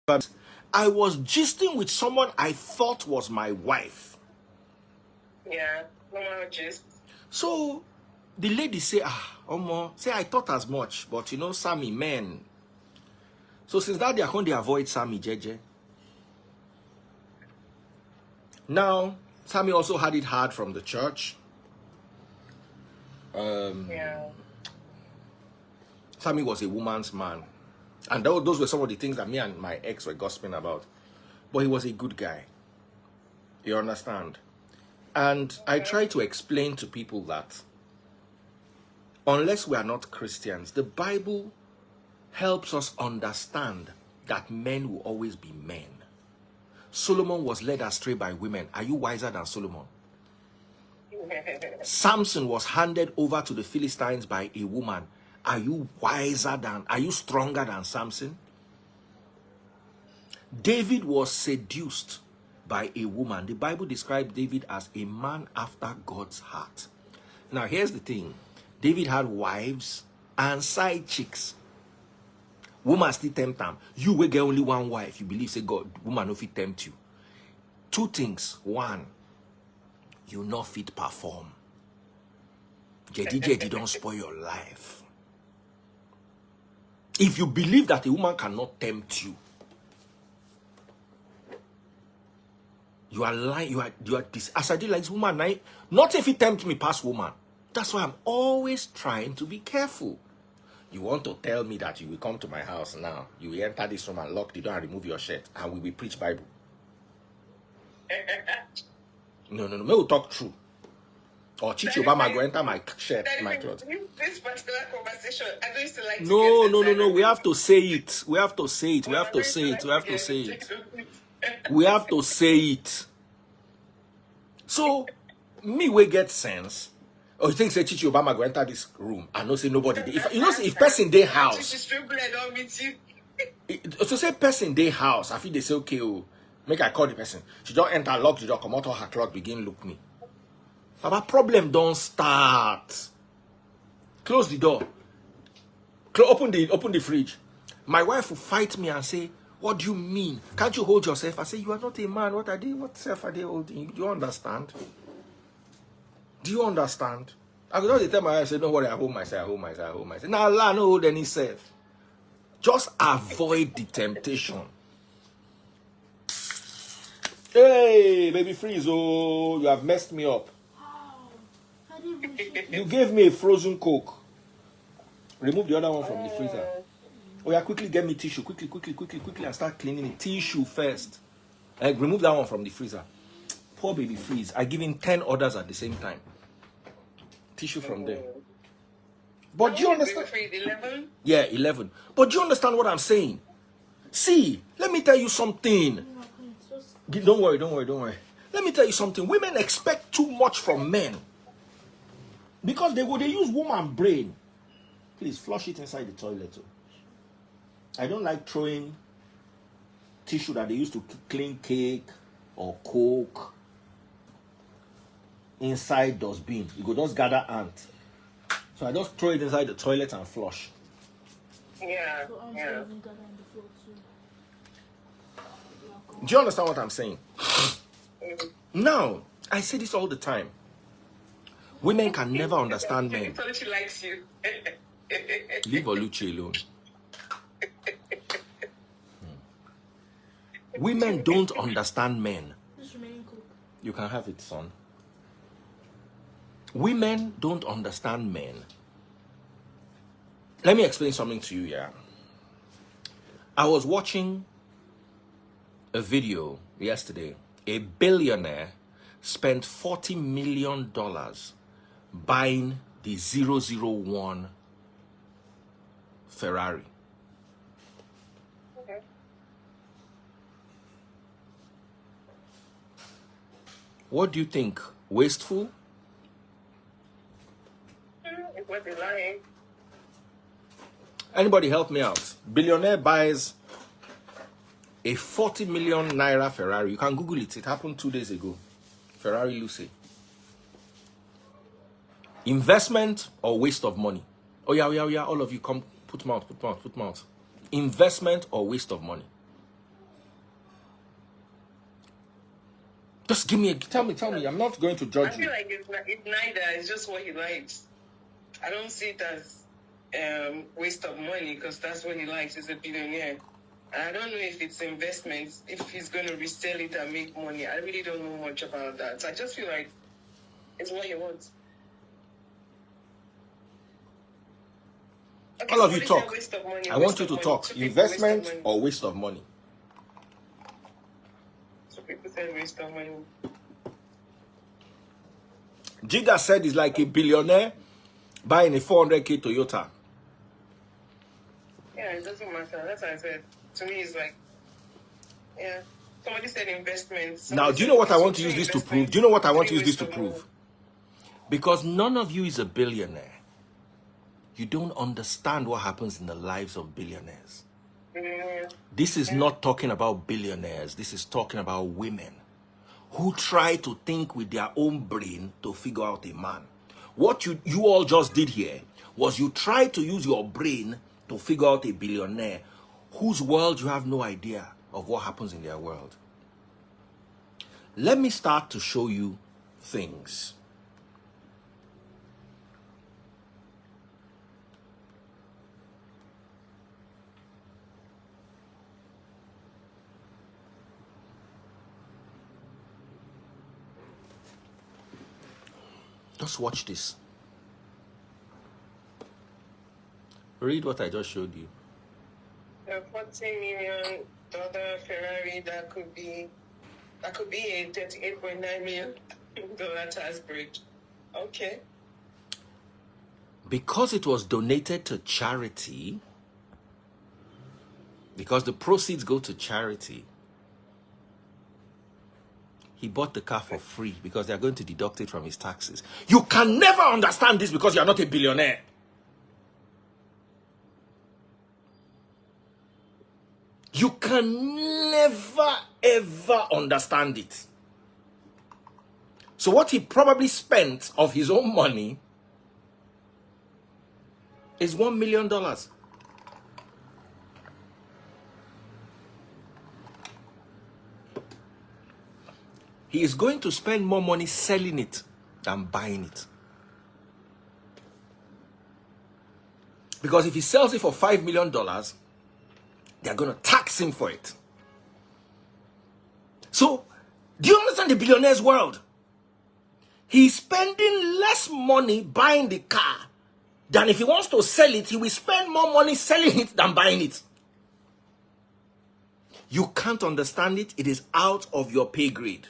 I was gisting with someone I thought was my wife. Yeah, normal gist. So the lady say, say I thought as much, but you know, Sammy, men. So since that they are going to avoid Sammy, JJ. Now, Sammy also had it hard from the church. Yeah. Sammy was a woman's man. And those were some of the things that me and my ex were gossiping about. But he was a good guy. You understand? And I try to explain to people that unless we are not Christians, the Bible helps us understand that men will always be men. Solomon was led astray by women. Are you wiser than Solomon? Samson was handed over to the Philistines by a woman. Are you stronger than Samson? David was seduced by a woman. The Bible described David as a man after God's heart. Now, here's the thing. David had wives and side chicks. Woman still tempt them. You will get only one wife. You believe, say, God, woman no fit tempt you. Two things. One, you not fit perform. Jedi don't spoil your life. If you believe that a woman cannot tempt you, you are lying. You are this. As I did like this woman, not if he tempt me past woman. That's why I'm always trying to be careful. You want to tell me that you will come to my house now, you will enter this room and lock the door and remove your shirt, and we will preach Bible. No. We will talk true. Or Chichi Obama go enter my shirt, my clothes. This particular conversation, I don't used to like. No. We have to say it. We have to say it. We have to say it. We have to say it. So, me we get sense. Or you think say Chichi Obama go enter this room and no say nobody. If person dey house. So say person dey house. I feel they say okay, make I call the person. She don't enter, lock the door, come out of her clock, begin look me. But problem don't start. Close the door. Open the fridge. My wife will fight me and say, "What do you mean? Can't you hold yourself?" I say, "You are not a man. What are they? What self are they holding? Do you understand? Do you understand?" I could just tell my wife, say, "Don't worry, I hold myself. Now Allah no hold any self. Just avoid the temptation." Hey, baby freeze, oh, you have messed me up. You gave me a frozen Coke. Remove the other one from the freezer. Oh yeah, quickly get me tissue. Quickly, and start cleaning it. Tissue first. Remove that one from the freezer. Poor baby freeze. I give him 10 orders at the same time. Tissue from there. But do you understand? 11? Yeah, 11. But do you understand what I'm saying? See, let me tell you something. Don't worry. Let me tell you something. Women expect too much from men. Because they use woman brain. Please flush it inside the toilet. I don't like throwing tissue that they used to clean cake or Coke inside dustbin. You go just gather ant. So I just throw it inside the toilet and flush. Yeah. Do you understand what I'm saying? Now, I say this all the time. Women can never understand men. She likes you. Leave Oluchi alone. Women don't understand men. You can have it, son. Women don't understand men. Let me explain something to you, yeah. I was watching a video yesterday. A billionaire spent $40 million buying the 001 Ferrari. Okay. What do you think? Wasteful? It was lying. Anybody help me out? Billionaire buys a 40 million naira Ferrari. You can Google it. It happened 2 days ago. Ferrari Lucy. Investment or waste of money? Oh yeah. All of you come. Put mouth. Investment or waste of money? Just give me a, tell me. I'm not going to I judge feel you. like it's neither. It's just what he likes. I don't see it as waste of money because that's what he likes. He's a billionaire. And I don't know if it's investments, if he's going to resell it and make money. I really don't know much about that. So I just feel like it's what he wants. Okay, All of so you what is talk. a waste of money? I Waste want you of to money. talk. Two people waste of Investment money. or waste of money? So people say waste of money. Jiga said he's like a billionaire buying a 400k Toyota. Yeah, it doesn't matter. That's what I said. To me, it's like, yeah. Somebody said investments. Now, Somebody do you said know what I so want to two use this to prove? investments, Do you know what I want to three use this waste to of money. prove? Because none of you is a billionaire. You don't understand what happens in the lives of billionaires. Mm, This is not talking about billionaires. This is talking about women who try to think with their own brain to figure out a man. What you all just did here was you tried to use your brain to figure out a billionaire whose world you have no idea of what happens in their world. Let me start to show you things. Just watch this. Read what I just showed you. a $40 million Ferrari that could be a $38.9 million tax break. Okay. Because it was donated to charity, because the proceeds go to charity, he bought the car for free because they're going to deduct it from his taxes. You can never understand this because you're not a billionaire. You can never, ever understand it. So what he probably spent of his own money is $1 million. He is going to spend more money selling it than buying it. Because if he sells it for $5 million, they're going to tax him for it. So, do you understand the billionaire's world? He's spending less money buying the car than if he wants to sell it, he will spend more money selling it than buying it. You can't understand it. It is out of your pay grade.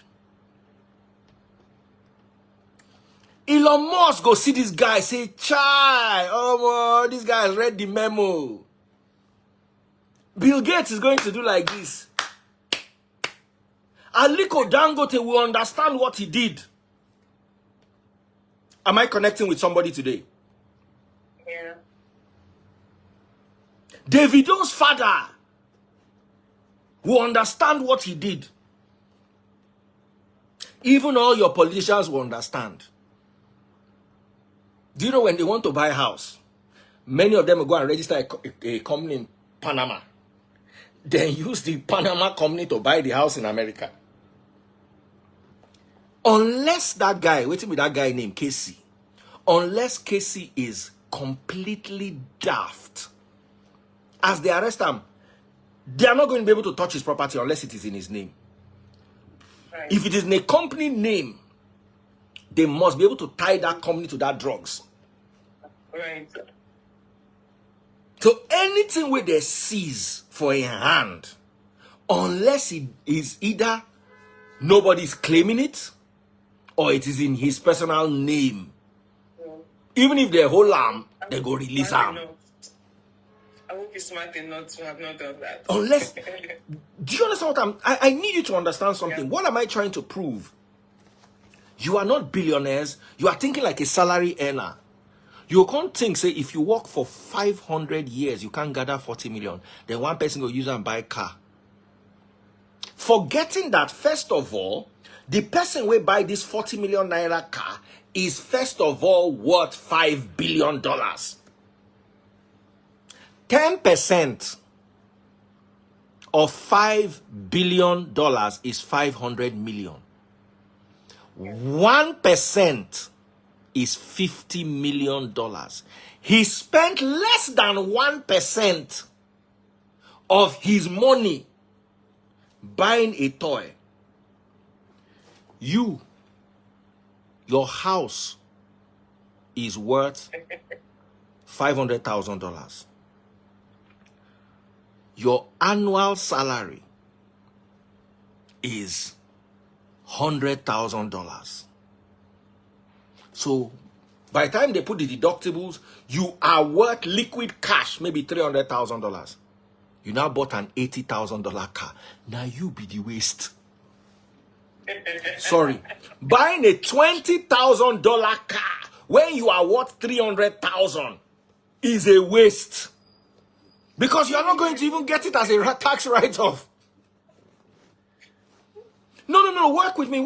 Elon Musk go see this guy, say, "Chai, oh, this guy has read the memo." Bill Gates is going to do like this. Aliko Dangote will understand what he did. Am I connecting with somebody today? Yeah. Davido's father will understand what he did. Even all your politicians will understand. Do you know when they want to buy a house, many of them will go and register a company in Panama. Then use the Panama company to buy the house in America. Unless that guy, waiting with that guy named Casey, unless Casey is completely daft, as they arrest him, they are not going to be able to touch his property unless it is in his name. Right. If it is in a company name, they must be able to tie that company to that drugs. Right. So anything where they seize for a hand, unless it is either nobody is claiming it or it is in his personal name, even if they hold him, they go release him. I hope he's smart enough to have not done that. Unless, do you understand what I need you to understand something. Yeah. What am I trying to prove? You are not billionaires. You are thinking like a salary earner. You can't think, say, if you work for 500 years, you can't gather 40 million. Then one person go use and buy a car. Forgetting that, first of all, the person will buy this 40 million naira car is first of all worth $5 billion. 10% of $5 billion is 500 million. 1% is $50 million. He spent less than 1% of his money buying a toy. Your house is worth $500,000. Your annual salary is $100,000. So by the time they put the deductibles, you are worth liquid cash, maybe $300,000. You now bought an $80,000 car. Now you be the waste. Sorry. Buying a $20,000 car when you are worth $300,000 is a waste. Because you are not going to even get it as a tax write-off. No, work with me.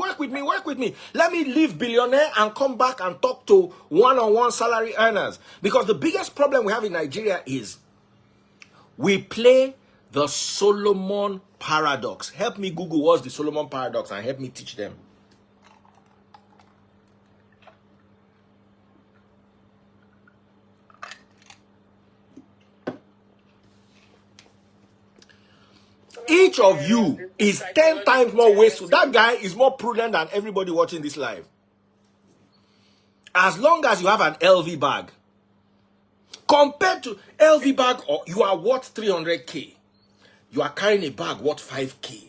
Let me leave billionaire and come back and talk to one-on-one salary earners. Because the biggest problem we have in Nigeria is we play the Solomon paradox. Help me Google what's the Solomon paradox and help me teach them. Each of you is 10 times more wasteful. That guy is more prudent than everybody watching this live. As long as you have an LV bag, compared to LV bag, or you are worth 300K, you are carrying a bag worth 5K.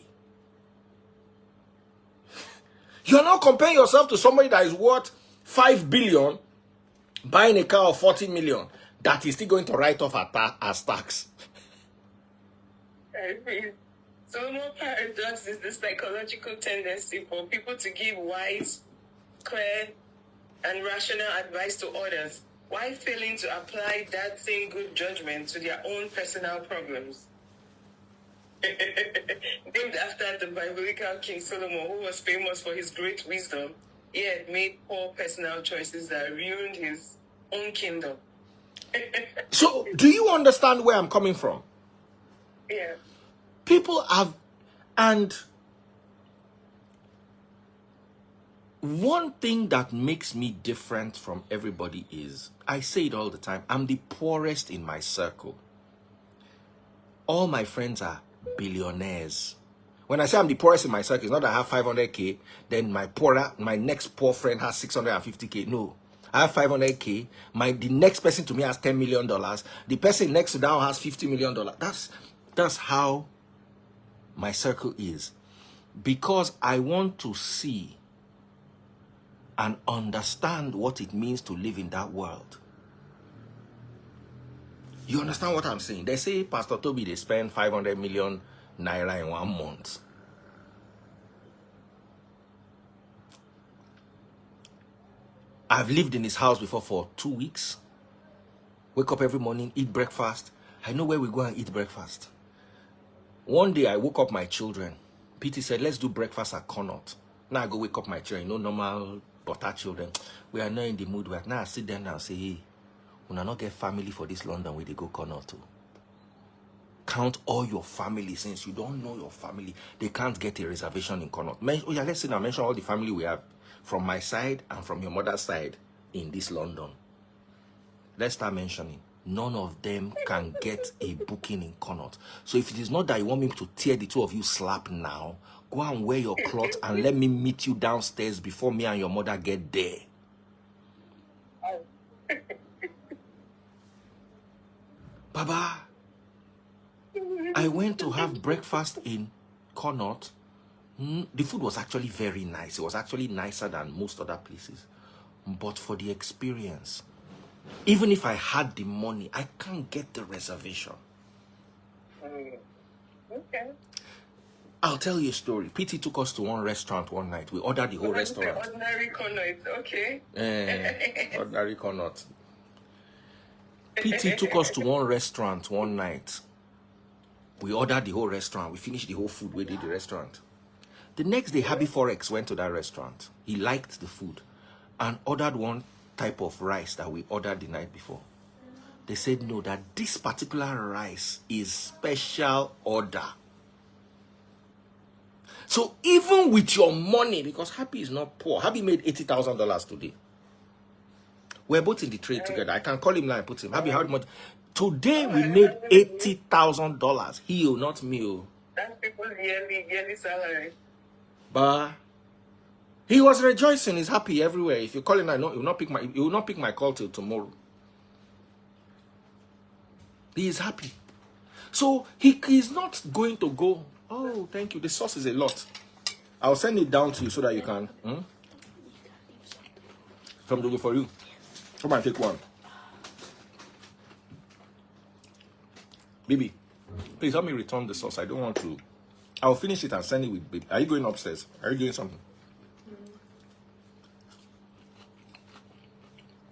You're not comparing yourself to somebody that is worth 5 billion, buying a car of 40 million, that is still going to write off as tax. Solomon paradox is the psychological tendency for people to give wise, clear, and rational advice to others, while failing to apply that same good judgment to their own personal problems. Named after the biblical King Solomon, who was famous for his great wisdom, he had made poor personal choices that ruined his own kingdom. So, do you understand where I'm coming from? Yeah. People have, and one thing that makes me different from everybody is, I say it all the time, I'm the poorest in my circle. All my friends are billionaires. When I say I'm the poorest in my circle, it's not that I have 500K, then my next poor friend has 650K. No. I have 500K. The next person to me has $10 million. The person next to that has $50 million. That's how my circle is. Because I want to see and understand what it means to live in that world. You understand what I'm saying? They say, Pastor Toby, they spend 500 million naira in 1 month. I've lived in his house before for 2 weeks. Wake up every morning, eat breakfast. I know where we go and eat breakfast. One day I woke up my children. PT said, let's do breakfast at Connaught. Now I go wake up my children, normal butter children. We are not in the mood. Now I sit down and say, hey, we not get family for this London where they go Connaught to. Count all your family. Since you don't know your family, they can't get a reservation in Connaught. Oh yeah, let's see now. Mention all the family we have from my side and from your mother's side in this London. Let's start mentioning. None of them can get a booking in Connaught. So if it is not that you want me to tear the two of you slap now, go and wear your clothes and let me meet you downstairs before me and your mother get there. Baba, I went to have breakfast in Connaught. The food was actually very nice. It was actually nicer than most other places. But for the experience, even if I had the money, I can't get the reservation. Okay. I'll tell you a story. PT took us to one restaurant one night. We ordered the whole restaurant. Ordinary Connaught, okay. Ordinary Connaught. PT took us to one restaurant one night. We ordered the whole restaurant. We finished the whole food. We did the restaurant. The next day, Happy Forex went to that restaurant. He liked the food and ordered one type of rice that we ordered the night before. They said no, that this particular rice is special order. So even with your money, because Happy is not poor, Happy made $80,000 today. We're both in the trade together. I can call him now and put him. Happy, how much? Today we made $80,000. He, not me. Oh. That's people's yearly salary. But he was rejoicing. He's happy everywhere. If you call him, he will not pick my call till tomorrow. He is happy. So he is not going to go. Oh, thank you. The sauce is a lot. I'll send it down to you so that you can. Come to go for you. Come and take one. Baby, please help me return the sauce. I don't want to. I'll finish it and send it with baby. Are you going upstairs? Are you doing something?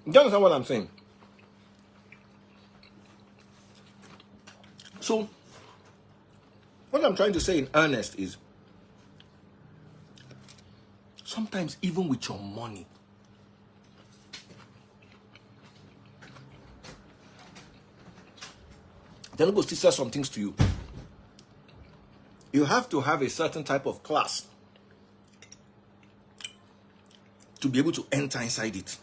Do you understand what I'm saying? So, what I'm trying to say in earnest is, sometimes even with your money, they're not going to say some things to you. You have to have a certain type of class to be able to enter inside it.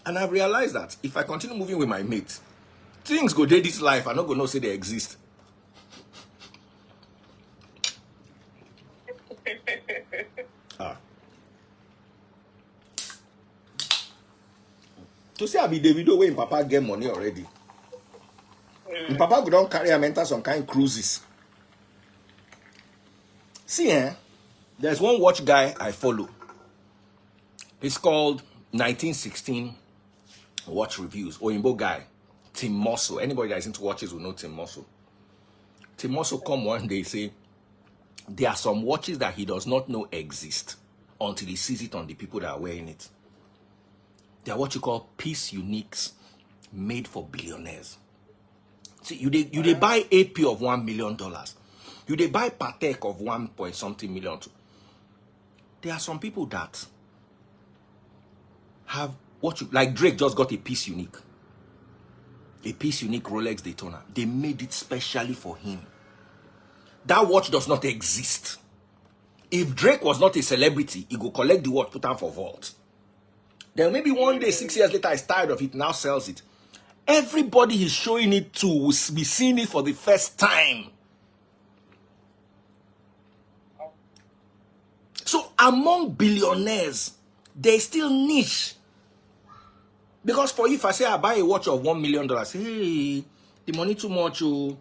And I've realized that if I continue moving with my mate, things go day this life, I'm not going to say they exist. To say I be Davido when Papa get money already. Papa go down carry him enter some kind of cruises. See, there's one watch guy I follow. It's called 1916 Watch Reviews. Oyinbo guy, Tim Mosso. Anybody that is into watches will know Tim Mosso. Tim Mosso come one day say, there are some watches that he does not know exist until he sees it on the people that are wearing it. They are what you call piece uniques made for billionaires. See, you they buy AP of $1 million. You they buy Patek of 1 point something million. There are some people that have what you like. Drake just got a piece unique. A piece unique Rolex Daytona. They made it specially for him. That watch does not exist. If Drake was not a celebrity, he go collect the watch, put on for vault. Then maybe one day, 6 years later, he's tired of it, now sells it. Everybody he's showing it to will be seeing it for the first time. So among billionaires, there's still niche. Because for you, if I say I buy a watch of $1 million, hey, the money too much. Oh.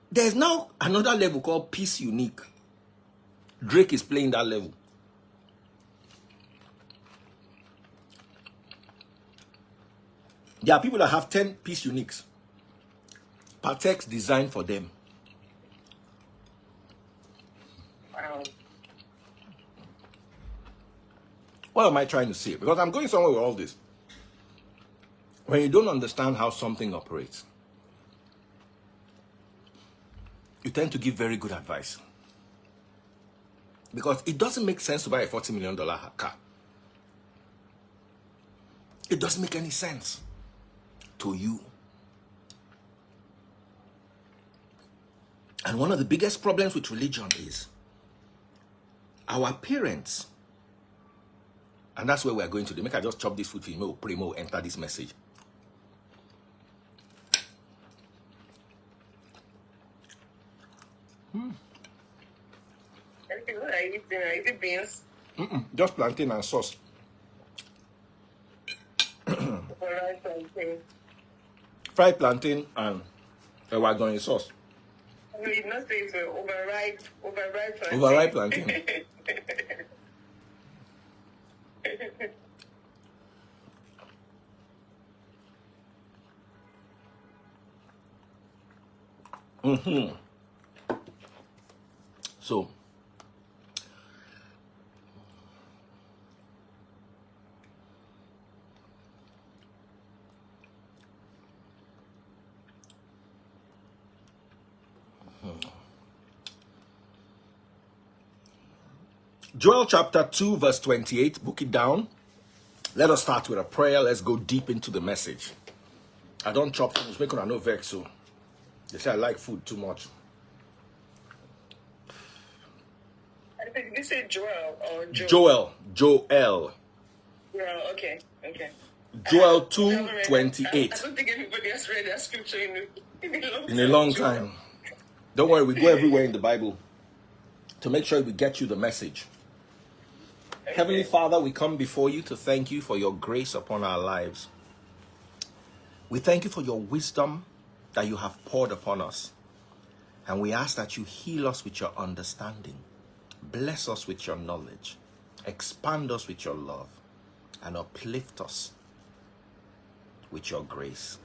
There's now another level called piece unique. Drake is playing that level. There are people that have 10 piece uniques. Patek's designed for them. Wow. What am I trying to say? Because I'm going somewhere with all this. When you don't understand how something operates, you tend to give very good advice. Because it doesn't make sense to buy a $40 million car. It doesn't make any sense to you. And one of the biggest problems with religion is our parents, and that's where we're going to. Make I just chop this food for you, pray more, enter this message. What are you eating? Is it beans? Just plantain and sauce. Alright, plantain. Fried plantain and wagon sauce. No, you not say it's overripe plantain. Overripe plantain. So, Joel chapter 2 verse 28, book it down. Let us start with a prayer. Let's go deep into the message. I don't chop things, make no vex, so they say I like food too much. Did you say Joel or Joe? Joel. Joel, okay. Joel I haven't read that. I 2:28. don't think anybody has read that scripture In a long time. Don't worry, we go everywhere in the Bible to make sure we get you the message. Okay. Heavenly Father, we come before you to thank you for your grace upon our lives. We thank you for your wisdom that you have poured upon us. And we ask that you heal us with your understanding. Bless us with your knowledge. Expand us with your love. And uplift us with your grace.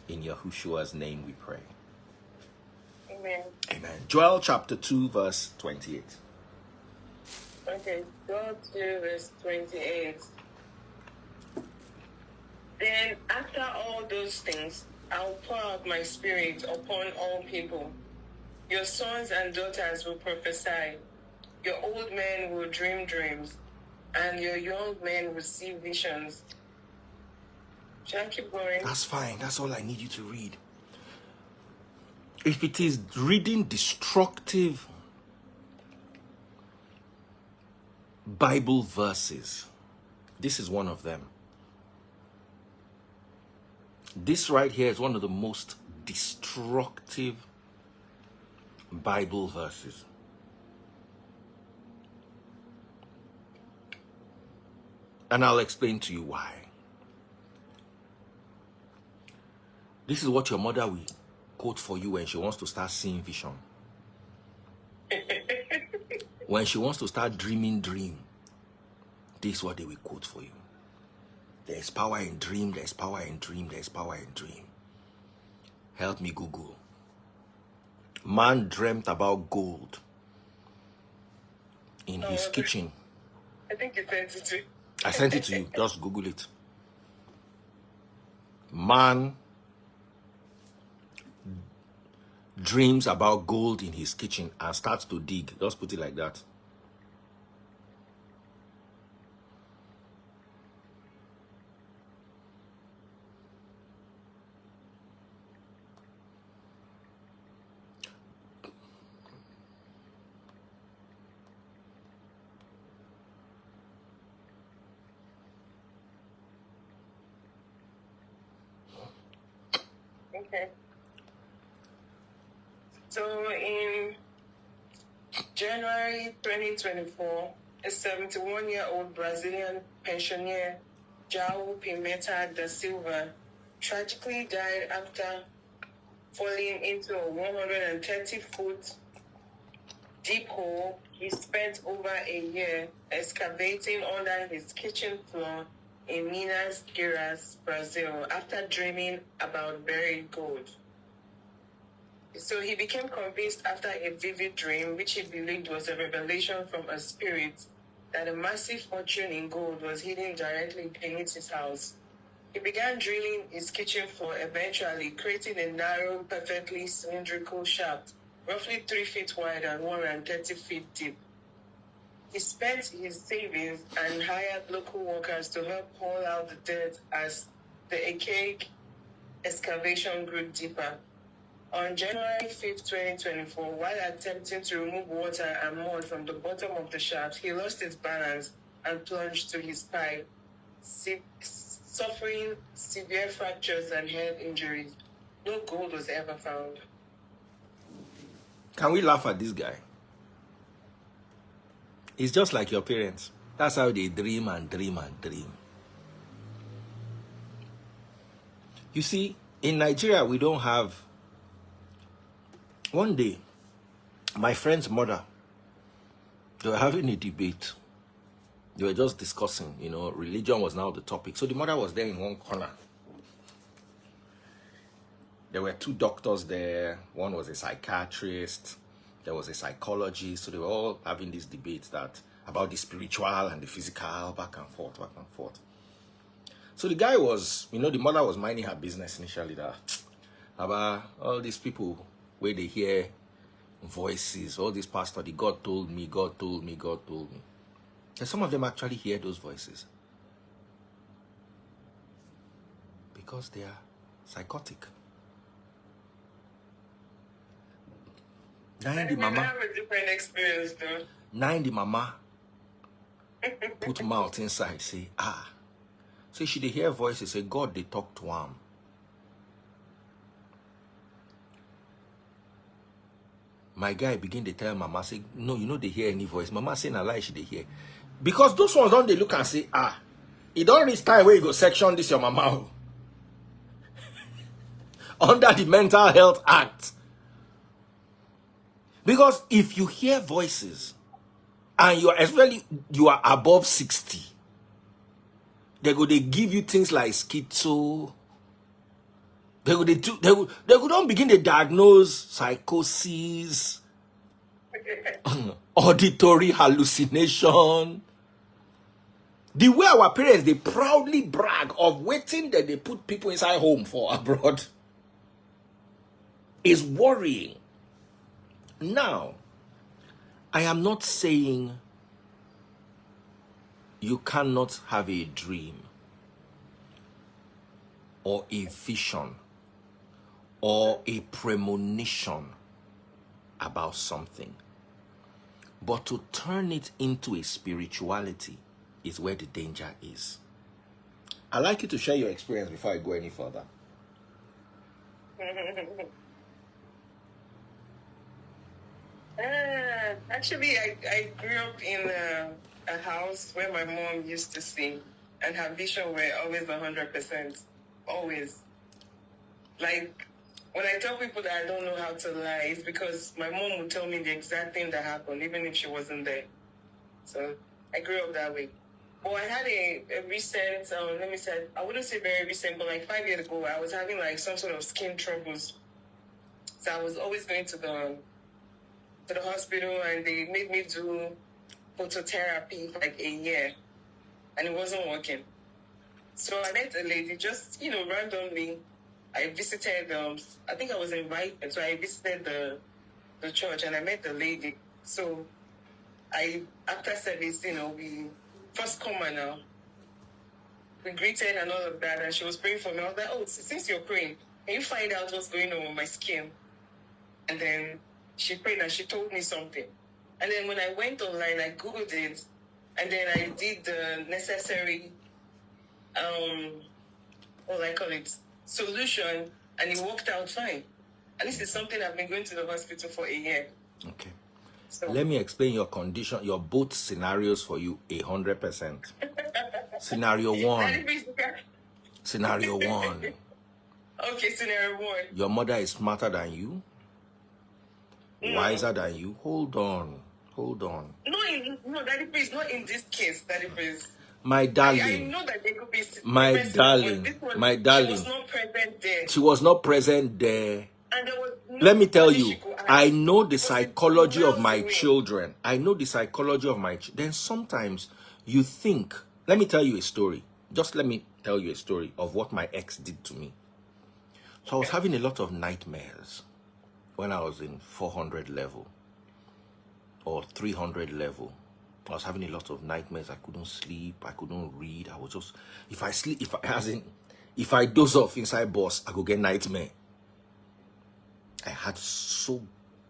In Yahushua's name we pray. Amen. Amen. Joel chapter 2 verse 28. Okay, Joel 2 verse 28. Then after all those things, I'll pour out my spirit upon all people. Your sons and daughters will prophesy. Your old men will dream dreams, and your young men will see visions. Shall I keep going? That's fine. That's all I need you to read. If it is reading destructive Bible verses, this is one of them. This right here is one of the most destructive Bible verses. And I'll explain to you why. This is what your mother will quote for you when she wants to start seeing vision. When she wants to start dream. This is what they will quote for you. There's power in dream, there's power in dream, there's power in dream. Help me Google. Man dreamt about gold in his kitchen. I think you sent it to me. I sent it to you. Just Google it. Man dreams about gold in his kitchen and starts to dig. Just put it like that. Okay. So in January 2024, a 71-year-old Brazilian pensioner, João Pimenta da Silva, tragically died after falling into a 130-foot deep hole he spent over a year excavating under his kitchen floor in Minas Gerais, Brazil, after dreaming about buried gold. So he became convinced after a vivid dream, which he believed was a revelation from a spirit, that a massive fortune in gold was hidden directly beneath his house. He began drilling his kitchen floor, eventually creating a narrow, perfectly cylindrical shaft, roughly 3 feet wide and 130 feet deep. He spent his savings and hired local workers to help haul out the dirt as the archaic excavation grew deeper. On January 5th, 2024, while attempting to remove water and mud from the bottom of the shaft, he lost his balance and plunged to his pipe, suffering severe fractures and head injuries. No gold was ever found. Can we laugh at this guy? It's just like your parents. That's how they dream and dream and dream. You see, in Nigeria, we don't have... One day, my friend's mother, they were having a debate. They were just discussing, religion was now the topic. So the mother was there in one corner. There were 2 doctors there. One was a psychiatrist. There was a psychologist. So they were all having this debate about the spiritual and the physical, back and forth. So the guy was, the mother was minding her business initially, that about all these people where they hear voices, all these pastors, the God told me. And some of them actually hear those voices because they are psychotic. I have a different experience though. Nine the mama put mouth inside, say, ah. Say she dey hear voices, say God they talk to him. My guy begin to tell mama, say, no, you know they hear any voice. Mama say na lie she dey hear. Because those ones don't they look and say, ah, it don't reach time where you go section this your mama. Under the Mental Health Act. Because if you hear voices and you are, especially you are above 60, they give you things like schizo. They don't begin to diagnose psychosis, auditory hallucination. The way our parents, they proudly brag of waiting that they put people inside home for abroad is worrying. Now, I am not saying you cannot have a dream or a vision or a premonition about something. But to turn it into a spirituality is where the danger is. I'd like you to share your experience before I go any further. Actually, I grew up in a house where my mom used to sing, and her vision were always 100%. Always. Like, when I tell people that I don't know how to lie, it's because my mom would tell me the exact thing that happened, even if she wasn't there. So I grew up that way. Well, I had a recent, let me say, I wouldn't say very recent, but like 5 years ago, I was having like some sort of skin troubles. So I was always going to the hospital, and they made me do phototherapy for like a year, and it wasn't working. So I met a lady, just, randomly. I visited, I think I was invited, so I visited the church, and I met the lady. So after service, we first come and now, we greeted and all of that, and she was praying for me. I was like, oh, since you're praying, can you find out what's going on with my skin? And then she prayed and she told me something. And then when I went online, I Googled it, and then I did the necessary, solution, and it worked out fine. And this is something I've been going to the hospital for a year. Okay. So let me explain your condition, your both scenarios for you 100%. Scenario one. Scenario one. Okay, scenario one. Your mother is smarter than you, wiser than you. Hold on. No, Daddy, please, not in this case, Daddy, please. My darling. I know that they could be. My darling. She was not present there. She was not present there. And there was let me tell you, I know the psychology of my children. I know the psychology of my children. Then sometimes you think, let me tell you a story. Just let me tell you a story of what my ex did to me. So I was having a lot of nightmares when I was in 400 level or 300 level. I was having a lot of nightmares. I couldn't sleep. I couldn't read. I was just, if I sleep, if I doze off inside bus, I go get nightmare. I had so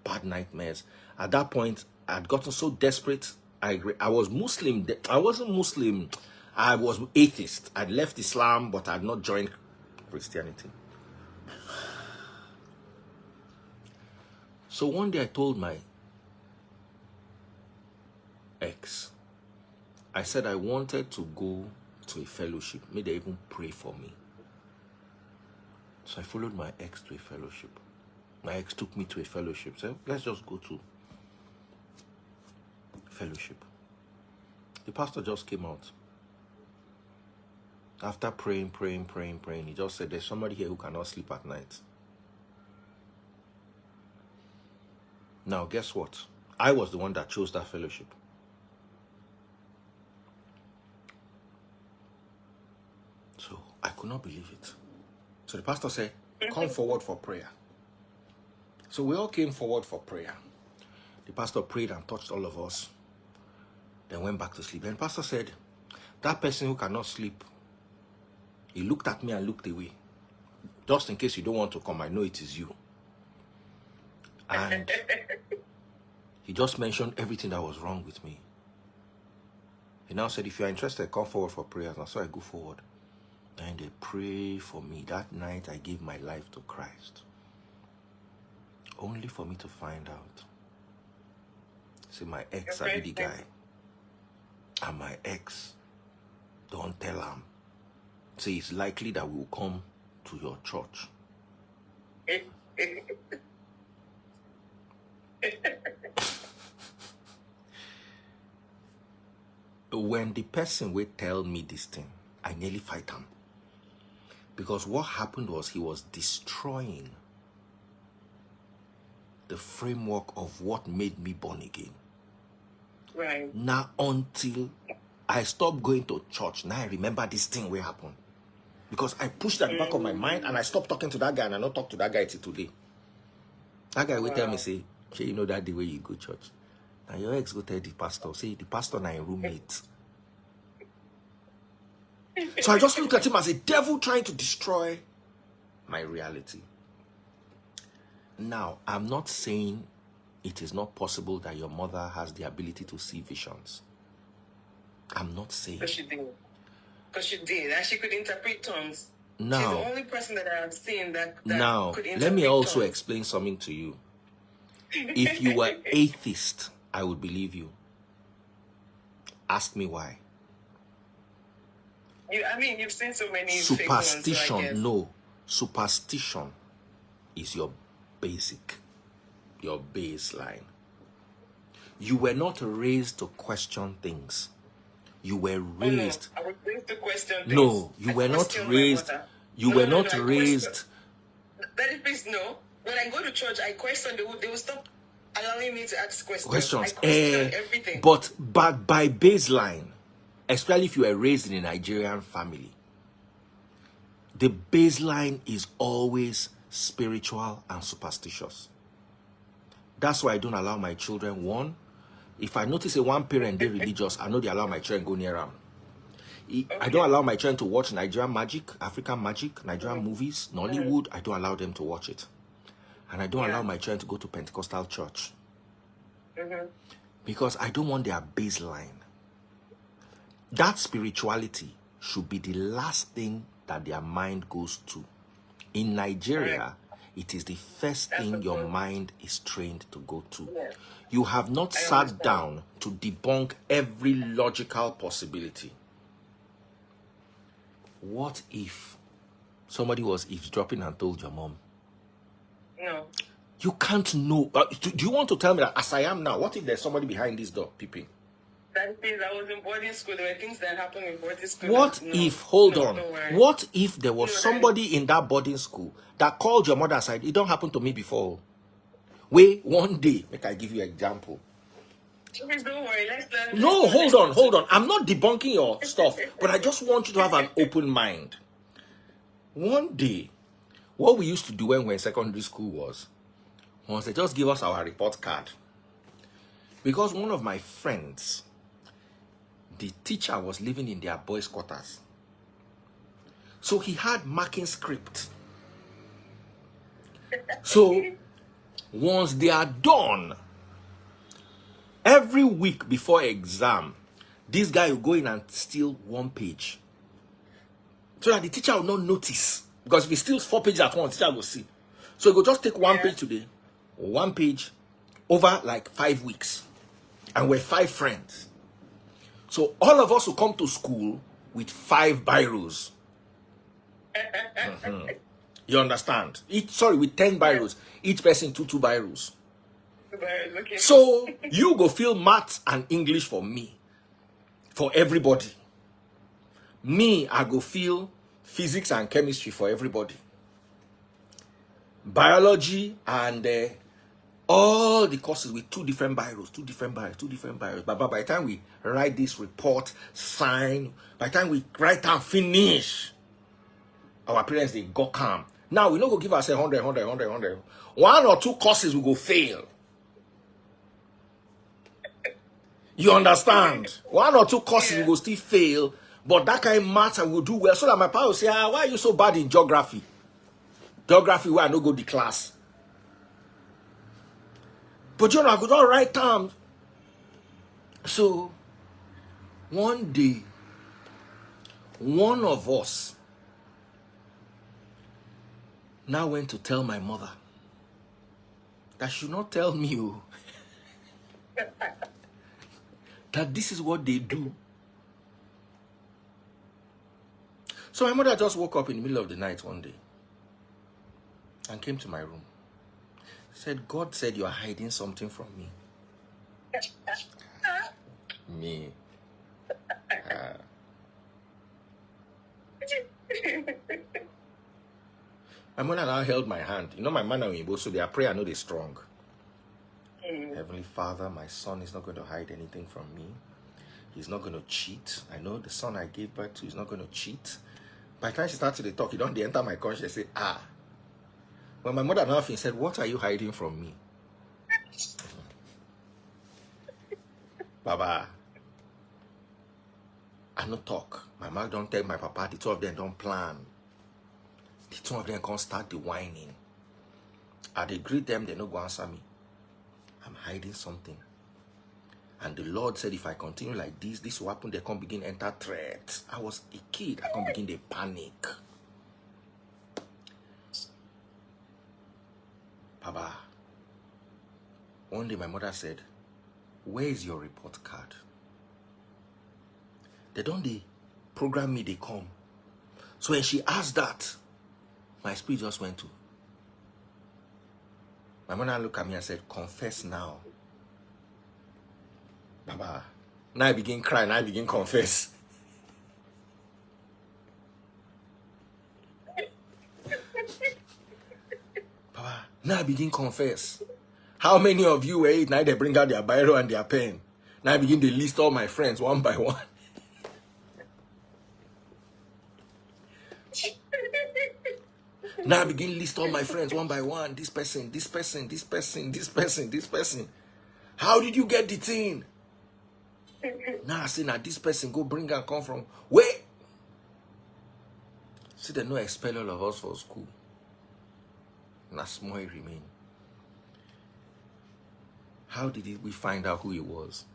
bad nightmares. At that point, I had gotten so desperate. I was Muslim. I wasn't Muslim. I was atheist. I'd left Islam, but I had not joined Christianity. So one day I told my ex, I said I wanted to go to a fellowship. Maybe they even pray for me. So I followed my ex to a fellowship. My ex took me to a fellowship. Said, let's just go to fellowship. The pastor just came out. After praying, he just said, there's somebody here who cannot sleep at night. Now, guess what? I was the one that chose that fellowship. So I could not believe it. So the pastor said, come forward for prayer. So we all came forward for prayer. The pastor prayed and touched all of us. Then went back to sleep. And the pastor said, that person who cannot sleep, he looked at me and looked away. Just in case you don't want to come, I know it is you. And He just mentioned everything that was wrong with me. He now said, if you are interested, come forward for prayers. And so I go forward. And they pray for me. That night, I gave my life to Christ. Only for me to find out. See, my ex, I be the guy. And my ex, don't tell him. Say, it's likely that we will come to your church. When the person would tell me this thing, I nearly fight him. Because what happened was he was destroying the framework of what made me born again. Right. Now, until I stopped going to church, now I remember this thing will happen. Because I pushed that back of my mind and I stopped talking to that guy and I not talk to that guy till today. That guy will tell me, say, "Shay, you know that the way you go church. Now your ex go tell the pastor, say the pastor and your roommate." So I just look at him as a devil trying to destroy my reality. Now, I'm not saying it is not possible that your mother has the ability to see visions. I'm not saying. Because she did. Because she did. And she could interpret tongues. Now, she's the only person that I've seen that now, could interpret let me also tongues. explain something to you. If you were atheist, I would believe you. Ask me why. You've seen so many fake ones, so I guess. Superstition, no. Superstition is your basic, your baseline. You were not raised to question things. You were raised. I was raised to question things. No, you were not raised. You were not raised. Daddy, please, no. When I go to church, I question. They will stop allowing me to ask questions. Questions. I question everything. But by baseline, especially if you were raised in a Nigerian family, the baseline is always spiritual and superstitious. That's why I don't allow my children, one, if I notice a one parent, they're religious, I know they allow my children go near them. I don't allow my children to watch Nigerian magic, African magic, Nigerian movies, Nollywood. I don't allow them to watch it. And I don't allow my children to go to Pentecostal church. Because I don't want their baseline. That spirituality should be the last thing that their mind goes to. In Nigeria, it is the first thing your mind is trained to go to. You have not sat down to debunk every logical possibility. What if somebody was eavesdropping and told your mom? No. You can't know. Do you want to tell me that as I am now, what if there's somebody behind this door peeping? That is, I was in boarding school. There were things that happened in boarding school. What if, hold on, what if there was somebody in that boarding school that called your mother aside? It don't happen to me before. Wait, one day, make I give you an example. Please don't worry. No, hold on. I'm not debunking your stuff, but I just want you to have an open mind. One day, what we used to do when we were in secondary school was they just give us our report card. Because one of my friends, the teacher was living in their boys' quarters. So he had marking script. So once they are done, every week before exam, this guy will go in and steal one page. So that the teacher will not notice. Because if he steals 4 pages at once, the teacher will see. So he will just take one page today, one page over like 5 weeks. And we're 5 friends. So all of us will come to school with 5 biros. You understand? With 10 biros. Each person 2 biros. Okay. So you go feel maths and English for me. For everybody. Me, I go feel physics and chemistry for everybody. Biology and all the courses with 2 different biros. But by the time we write this report, sign, by the time we write and finish, our parents, they go calm. Now, we not go give ourselves 100. 1 or 2 courses we go fail. You understand? 1 or 2 courses we go still fail, but that kind of maths I will do well. So that my parents will say, why are you so bad in geography? Geography where I no go to class. But you know, I could all write terms. So one day, one of us now went to tell my mother that she should not tell me that this is what they do. So my mother just woke up in the middle of the night one day and came to my room. Said, God said you are hiding something from me. Me. My mother now held my hand. You know my man and Igbo, so their prayer, I know they're strong. Heavenly Father, my son is not going to hide anything from me. He's not going to cheat. I know the son I gave birth to is not going to cheat. By the time she started to talk, they enter my conscience. Say, When my mother now said, what are you hiding from me? Baba, I no talk. My mom don't tell my papa. The two of them don't plan. The two of them can't start the whining. I dey greet them, they no go answer me. I'm hiding something. And the Lord said, if I continue like this will happen. They can't begin enter threats. I was a kid. I can't begin to panic. Baba, one day my mother said, where is your report card? They don't program me, they come. So when she asked that, my spirit just went to. My mother looked at me and said, confess now. Baba, now I begin crying, now I begin confess. Baba, now I begin confess. How many of you were it? Now they bring out their biro and their pen. Now I begin to list all my friends one by one. Now I begin to list all my friends one by one. This person, this person, this person, this person, this person. How did you get the thing? Now I say, now this person go bring and come from where? See, they no expel all of us for school. Now small remain. How did we find out who he was?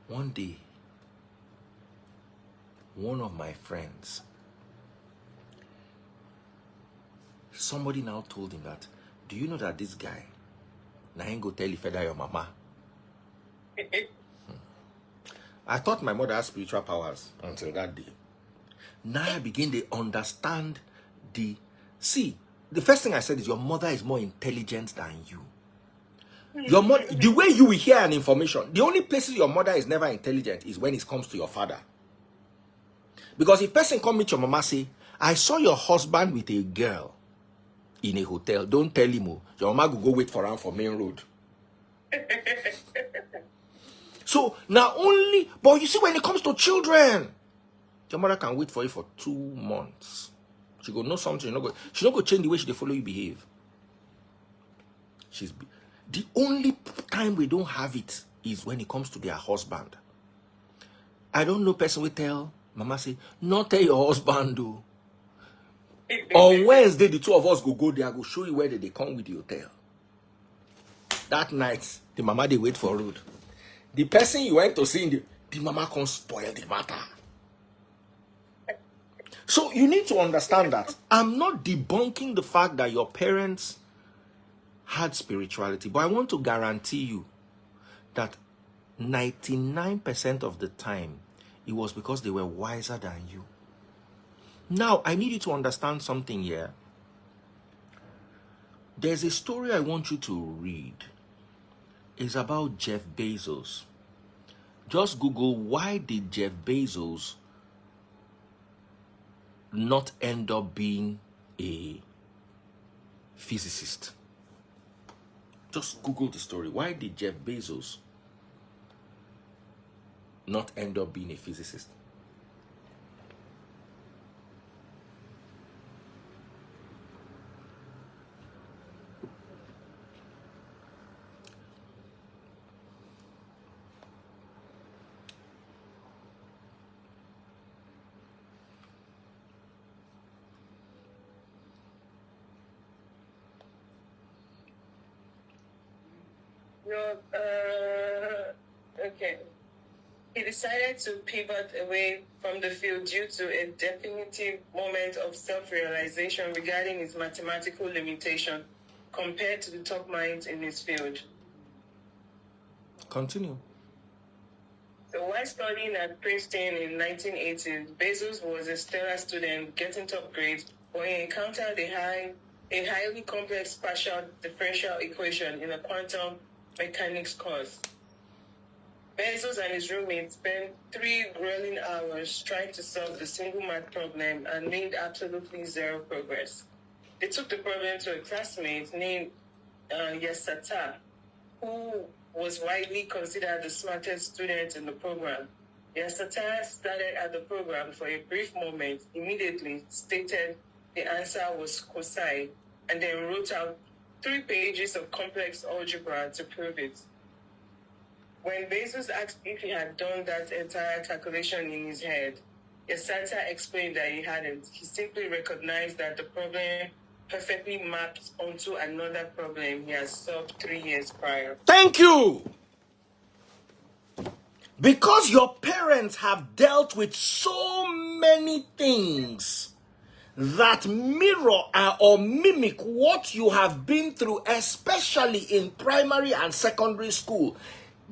One day, one of my friends, somebody now told him that, do you know that this guy, now he go tell you that your mama. I thought my mother had spiritual powers until that day. Now I begin to understand the first thing I said is your mother is more intelligent than you. Your mother, the way you will hear an information, the only places your mother is never intelligent is when it comes to your father. Because if person come meet your mama, say, I saw your husband with a girl in a hotel, don't tell him. Your mama will go wait for him for main road. So now but you see, when it comes to children, your mother can wait for you for 2 months. She go know something. She not go change the way she follow you behave. The only time we don't have it is when it comes to their husband. I don't know person will tell mama say, not tell your husband though. On Wednesday, the two of us go there. I go show you where they come with the hotel. That night, the mama they wait for road. The person you went to see, the mama can't spoil the matter. So you need to understand that I'm not debunking the fact that your parents had spirituality, but I want to guarantee you that 99% of the time, it was because they were wiser than you. Now, I need you to understand something here. There's a story I want you to read. It's about Jeff Bezos. Just Google, why did Jeff Bezos not end up being a physicist? Just Google the story. Why did Jeff Bezos not end up being a physicist? No, okay. He decided to pivot away from the field due to a definitive moment of self-realization regarding his mathematical limitation compared to the top minds in his field. Continue. So while studying at Princeton in 1980s, Bezos was a stellar student getting top grades, but he encountered a highly complex partial differential equation in a quantum mechanics course. Bezos and his roommates spent 3 grueling hours trying to solve the single math problem and made absolutely zero progress. They took the problem to a classmate named Yasata, who was widely considered the smartest student in the program. Yasata started at the program for a brief moment, immediately stated the answer was cosine, and then wrote out 3 pages of complex algebra to prove it. When Bezos asked if he had done that entire calculation in his head, Yasata explained that he hadn't. He simply recognized that the problem perfectly mapped onto another problem he had solved 3 years prior. Thank you. Because your parents have dealt with so many things that mirror or mimic what you have been through, especially in primary and secondary school.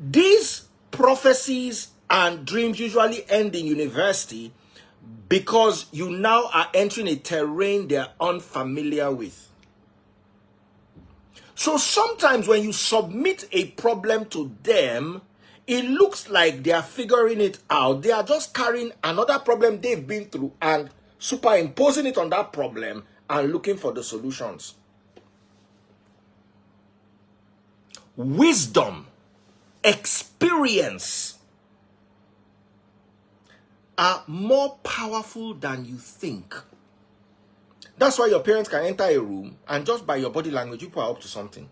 These prophecies and dreams usually end in university because you now are entering a terrain they are unfamiliar with. So sometimes when you submit a problem to them, it looks like they are figuring it out. They are just carrying another problem they've been through and superimposing it on that problem and looking for the solutions. Wisdom, experience are more powerful than you think. That's why your parents can enter a room and just by your body language, you people are up to something.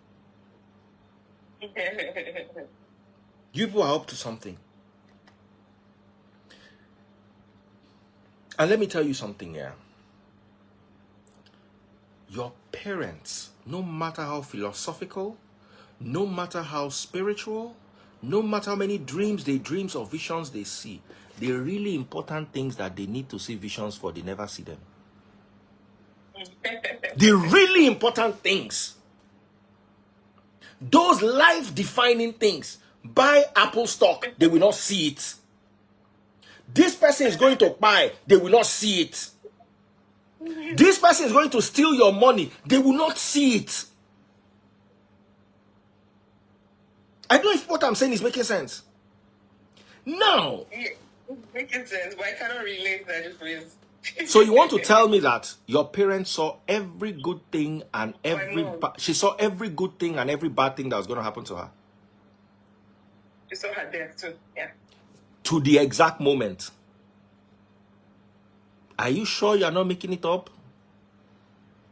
You people are up to something. And let me tell you something here. Your parents, no matter how philosophical, no matter how spiritual, no matter how many dreams or visions they see, the really important things that they need to see visions for, they never see them. The really important things, those life-defining things, buy Apple stock, they will not see it. This person is going to buy, they will not see it. This person is going to steal your money, they will not see it. I don't know if what I'm saying is making sense. Now, Yeah, it's making sense, but I cannot relate that phrase. so you want to tell me that your parents saw every good thing and she saw every good thing and every bad thing that was going to happen to her? She saw her death too, yeah. To the exact moment. Are you sure you're not making it up?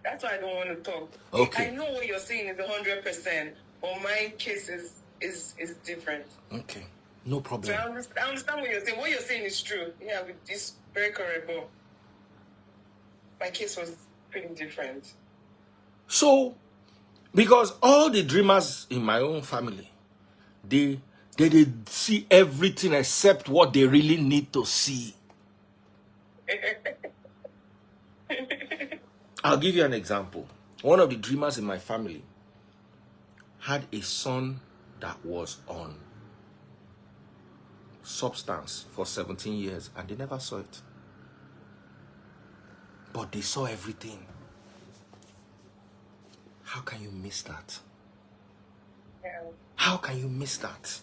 That's why I don't want to talk. Okay. I know what you're saying is 100%, but my case is different. Okay. No problem. So I understand what you're saying. What you're saying is true. Yeah, it's very correct, but my case was pretty different. So, because all the dreamers in my own family, they see everything except what they really need to see. I'll give you an example. One of the dreamers in my family had a son that was on substance for 17 years and they never saw it. But they saw everything. How can you miss that? Yeah. How can you miss that?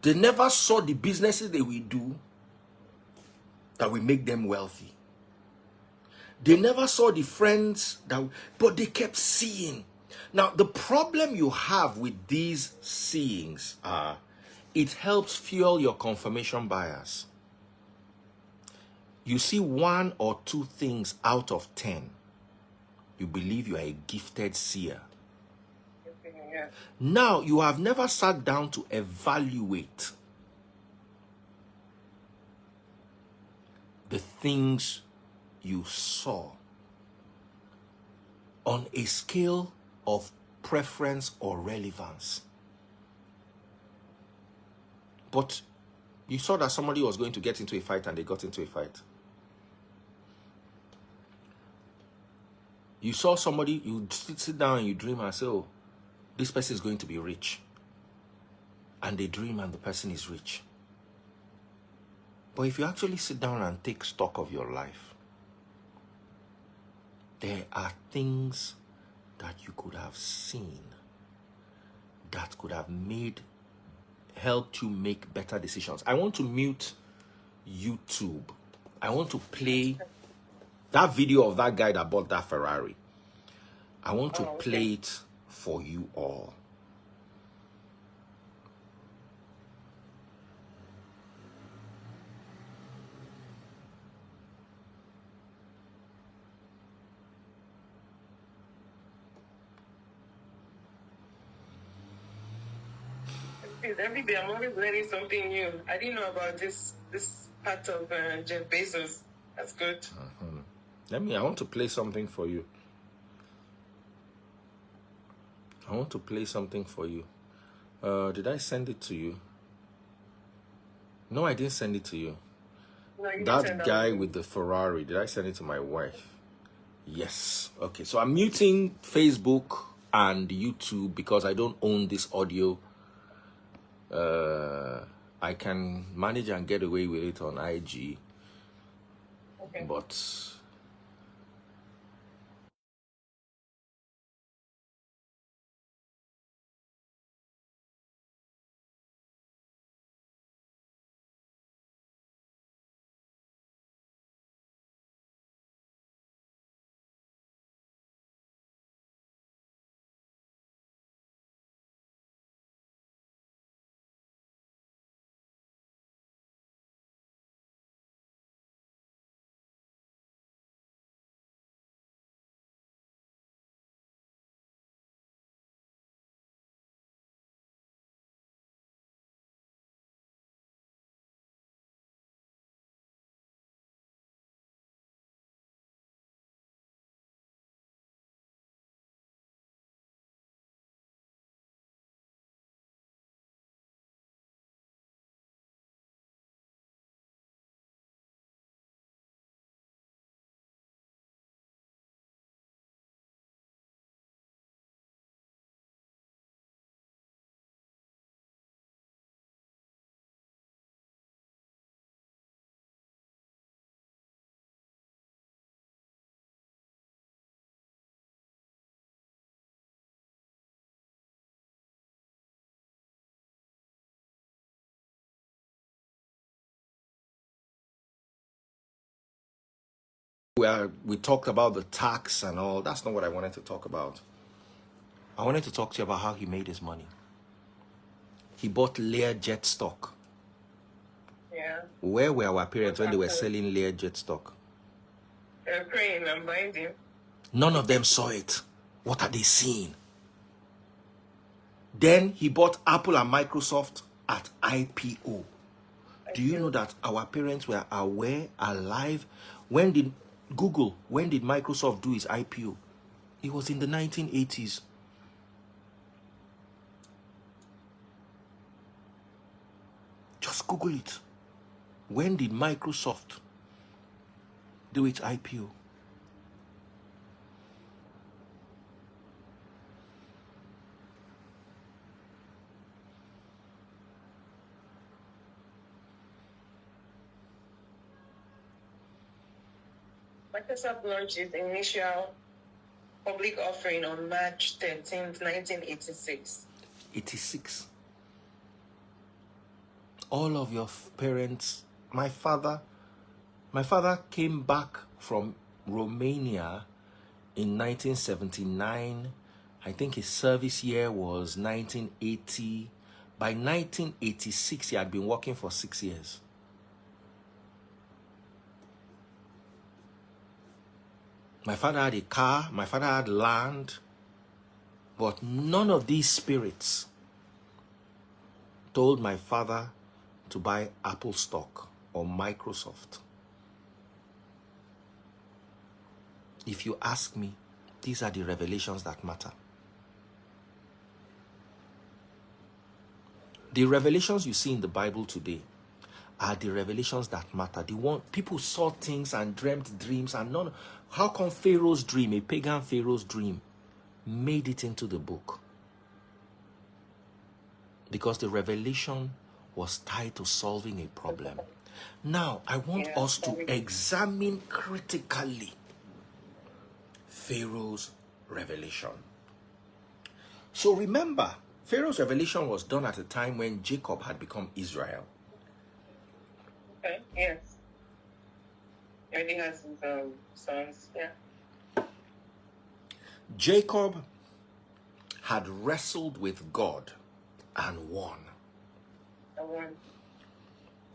They never saw the businesses they will do that will make them wealthy. They never saw the friends but they kept seeing. Now, the problem you have with these seeings are, it helps fuel your confirmation bias. You see 1 or 2 things out of 10. You believe you are a gifted seer. Yeah. Now, you have never sat down to evaluate the things you saw on a scale of preference or relevance. But you saw that somebody was going to get into a fight and they got into a fight. You saw somebody, you sit down and you dream and say, oh, this person is going to be rich. And they dream and the person is rich. But if you actually sit down and take stock of your life, there are things that you could have seen that could have helped you make better decisions. I want to mute YouTube. I want to play that video of that guy that bought that Ferrari. I want to play it for you all. Every day I'm always learning something new. I didn't know about this part of Jeff Bezos. That's good. I want to play something for you. I want to play something for you. Did I send it to you? No, I didn't send it to you. No, you That guy with the Ferrari, did I send it to my wife? Yes. Okay, so I'm muting Facebook and YouTube because I don't own this audio. I can manage and get away with it on IG. Okay. But we talked about the tax and all. That's not what I wanted to talk about. I wanted to talk to you about how he made his money. He bought Learjet stock. Yeah. Where were our parents when they were selling Learjet stock? They're praying and binding. None of them saw it. What are they seeing? Then he bought Apple and Microsoft at IPO. Do you know that our parents were aware, alive? When did Microsoft do its IPO? It was in the 1980s. Just Google it. When did Microsoft do its IPO? Microsoft launched its initial public offering on March 13th, 1986. 86. All of your parents, my father came back from Romania in 1979. I think his service year was 1980. By 1986, he had been working for 6 years. My father had a car, my father had land, but none of these spirits told my father to buy Apple stock or Microsoft. If you ask me, these are the revelations that matter. The revelations you see in the Bible today are the revelations that matter. The one people saw things and dreamt dreams and none. How come Pharaoh's dream, a pagan Pharaoh's dream, made it into the book? Because the revelation was tied to solving a problem. Now, I want us to examine critically Pharaoh's revelation. So remember, Pharaoh's revelation was done at a time when Jacob had become Israel. Okay, yes. He already has his sons, yeah. Jacob had wrestled with God and won.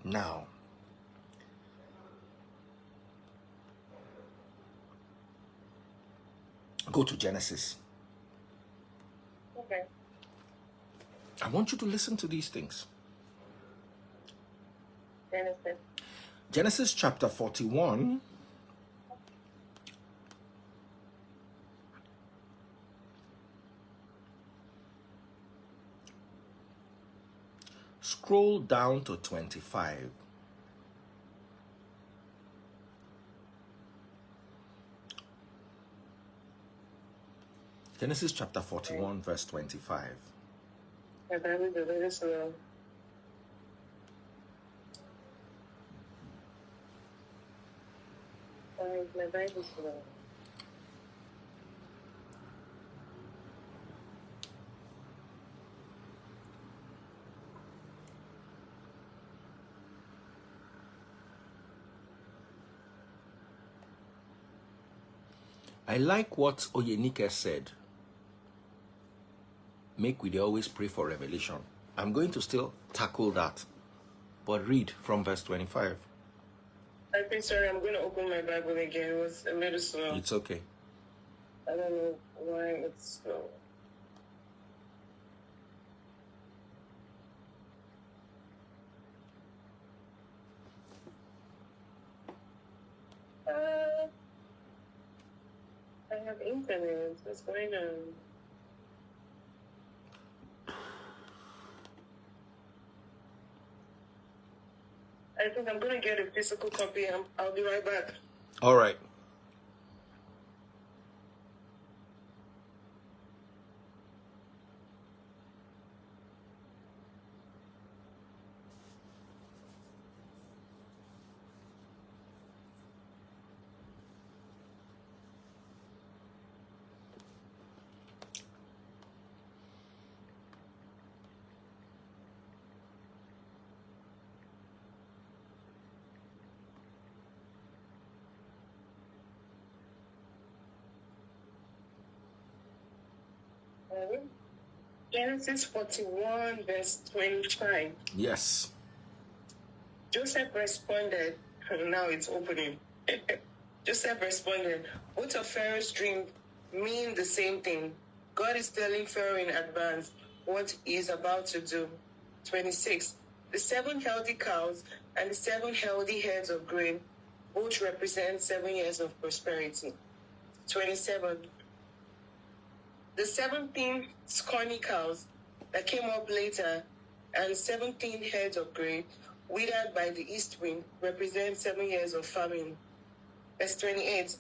Now, go to Genesis. Okay. I want you to listen to these things. Genesis chapter 41. Scroll down to 25. Genesis chapter 41, verse 25. My Bible is very slow. My Bible is slow. I like what Oyenike said. Make we dey always pray for revelation. I'm going to still tackle that. But read from verse 25. I'm sorry, I'm going to open my Bible again. It was a little slow. It's okay. I don't know why it's slow. I have internet. What's going on? I think I'm going to get a physical copy. I'll be right back. All right. Genesis 41, verse 25. Yes. Joseph responded, now it's opening. Joseph responded, both of Pharaoh's dreams mean the same thing. God is telling Pharaoh in advance what he is about to do. 26. The 7 healthy cows and the 7 healthy heads of grain both represent 7 years of prosperity. 27. The 17 scrawny cows that came up later and 17 heads of grain withered by the east wind represent 7 years of famine. Verse 28.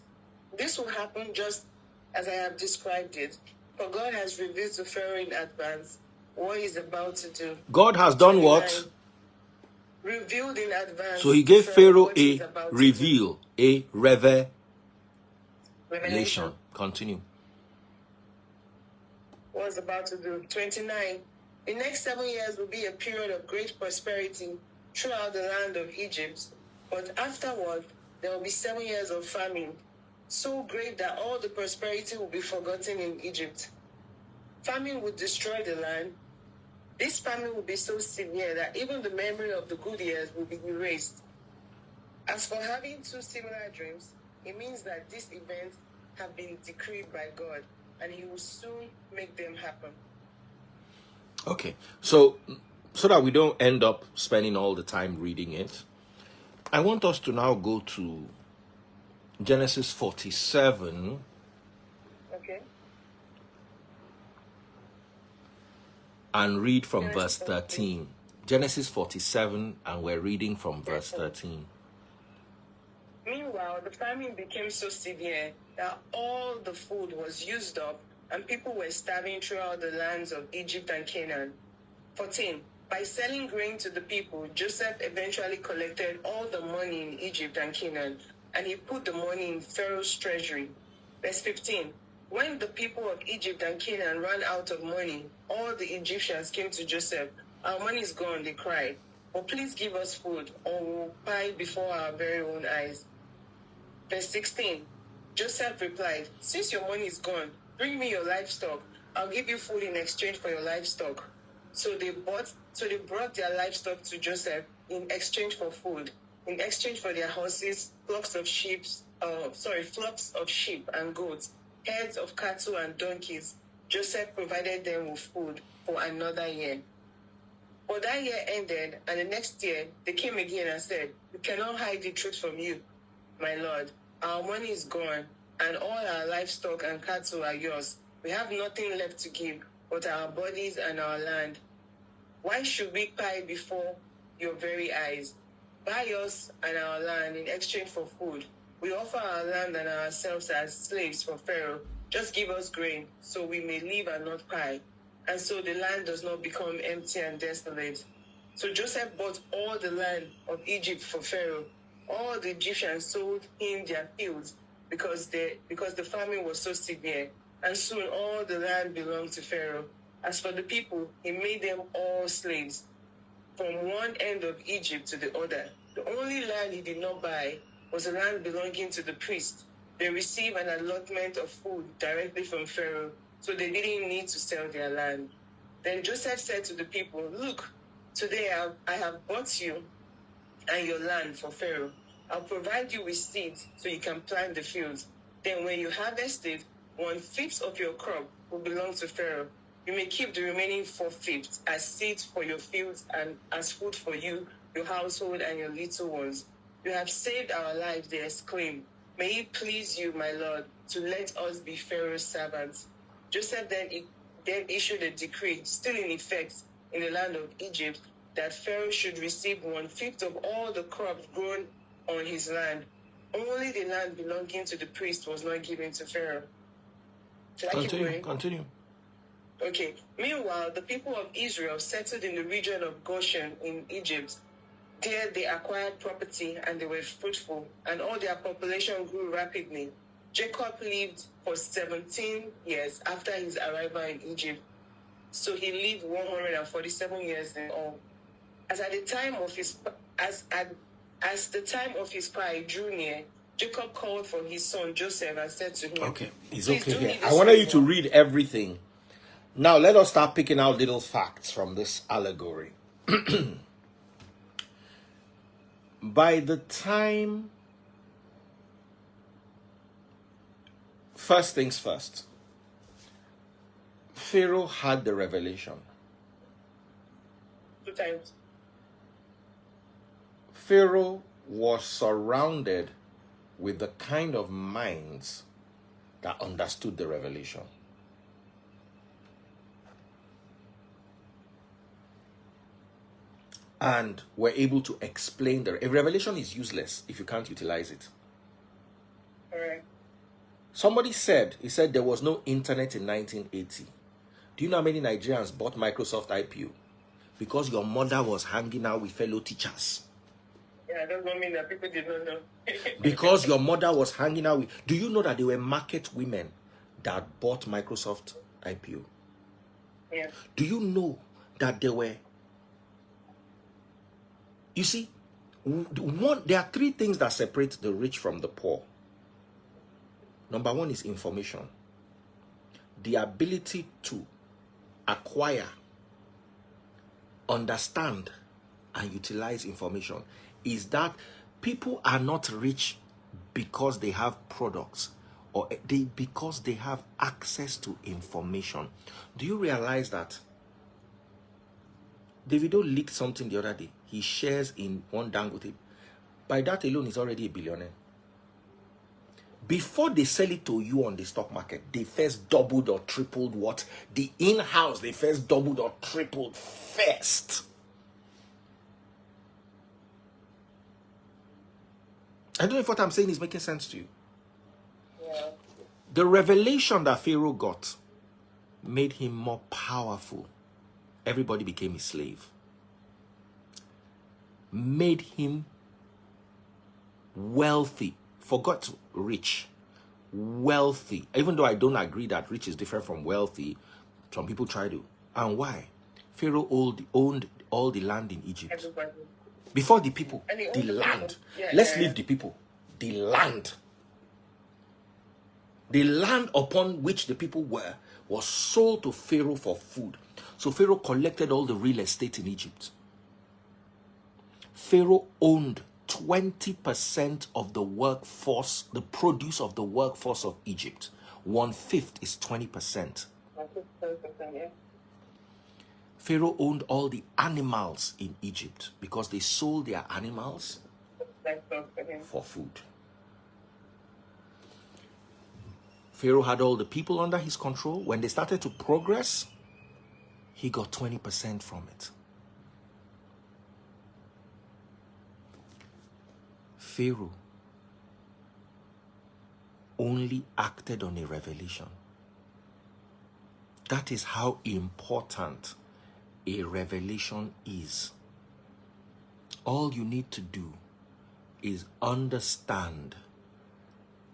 This will happen just as I have described it, for God has revealed to Pharaoh in advance what he's about to do. God has done what? Revealed in advance. So he gave Pharaoh a reveal, a revelation. Continue. What was about to do. 29. The next 7 years will be a period of great prosperity throughout the land of Egypt, but afterward there will be 7 years of famine, so great that all the prosperity will be forgotten in Egypt. Famine will destroy the land. This famine will be so severe that even the memory of the good years will be erased. As for having 2 similar dreams, it means that these events have been decreed by God, and he will soon make them happen. Okay, so that we don't end up spending all the time reading it, I want us to now go to Genesis 47. Okay. and read from Genesis verse 13. Genesis 47, and we're reading from verse 13. Meanwhile, the famine became so severe that all the food was used up, and people were starving throughout the lands of Egypt and Canaan. 14. By selling grain to the people, Joseph eventually collected all the money in Egypt and Canaan, and he put the money in Pharaoh's treasury. Verse 15. When the people of Egypt and Canaan ran out of money, all the Egyptians came to Joseph. Our money is gone, they cried. But please give us food, or we'll die before our very own eyes. Verse 16. Joseph replied, since your money is gone, bring me your livestock. I'll give you food in exchange for your livestock. So they brought their livestock to Joseph in exchange for food, in exchange for their horses, flocks of sheep and goats, herds of cattle and donkeys. Joseph provided them with food for another year. But that year ended, and the next year they came again and said, we cannot hide the truth from you, my lord. Our money is gone, and all our livestock and cattle are yours. We have nothing left to give but our bodies and our land. Why should we cry before your very eyes? Buy us and our land in exchange for food. We offer our land and ourselves as slaves for Pharaoh. Just give us grain, so we may live and not cry, and so the land does not become empty and desolate. So Joseph bought all the land of Egypt for Pharaoh. All the Egyptians sold him their fields because the famine was so severe, and soon all the land belonged to Pharaoh. As for the people, he made them all slaves, from one end of Egypt to the other. The only land he did not buy was the land belonging to the priests. They received an allotment of food directly from Pharaoh, so they didn't need to sell their land. Then Joseph said to the people, look, today I have bought you and your land for Pharaoh. I'll provide you with seeds so you can plant the fields. Then when you harvest it, 1/5 of your crop will belong to Pharaoh. You may keep the remaining 4/5 as seeds for your fields and as food for you, your household, and your little ones. You have saved our lives, they exclaimed. May it please you, my lord, to let us be Pharaoh's servants. Joseph then issued a decree, still in effect in the land of Egypt, that Pharaoh should receive 1/5 of all the crops grown on his land. Only the land belonging to the priest was not given to Pharaoh. Should I keep going? Continue. Okay. Meanwhile, the people of Israel settled in the region of Goshen in Egypt. There they acquired property and they were fruitful, and all their population grew rapidly. Jacob lived for 17 years after his arrival in Egypt. So he lived 147 years in all. As the time of his pride drew near, Jacob called for his son Joseph and said to him, Okay, it's "Please okay do here. me I this wanted you favor." to read everything. Now let us start picking out little facts from this allegory. By the time, first things first, Pharaoh had the revelation. 2 times. Pharaoh was surrounded with the kind of minds that understood the revelation. And were able to explain a revelation is useless if you can't utilize it. All right. Somebody said, there was no internet in 1980. Do you know how many Nigerians bought Microsoft IPO? Because your mother was hanging out with fellow teachers. Yeah, that doesn't mean that people did not know. Because your mother was hanging out with... Do you know that there were market women that bought Microsoft IPO? Yeah. Do you know that there were... You see, there are 3 things that separate the rich from the poor. Number 1 is information. The ability to acquire, understand, and utilize information. Is that people are not rich because they have products, or because they have access to information. Do you realize that Davido leaked something the other day? He shares in one Dangote. By that alone, he's already a billionaire. Before they sell it to you on the stock market, they first doubled or tripled what? The in-house, they first doubled or tripled first. I don't know if what I'm saying is making sense to you. Yeah. The revelation that Pharaoh got made him more powerful. Everybody became his slave. Made him wealthy. Forgot rich. Wealthy. Even though I don't agree that rich is different from wealthy, some people try to. And why? Pharaoh owned all the land in Egypt. Everybody. Before the people, And he the owned the land. people. Yeah, Let's yeah. leave the people. The land. The land upon which the people were was sold to Pharaoh for food. So Pharaoh collected all the real estate in Egypt. Pharaoh owned 20% of the workforce, the produce of the workforce of Egypt. 1/5 is 20%. Yeah. Pharaoh owned all the animals in Egypt because they sold their animals That's so for him. for food. Pharaoh had all the people under his control. When they started to progress, he got 20% from it. Pharaoh only acted on a revelation. That is how important a revelation is. All you need to do is understand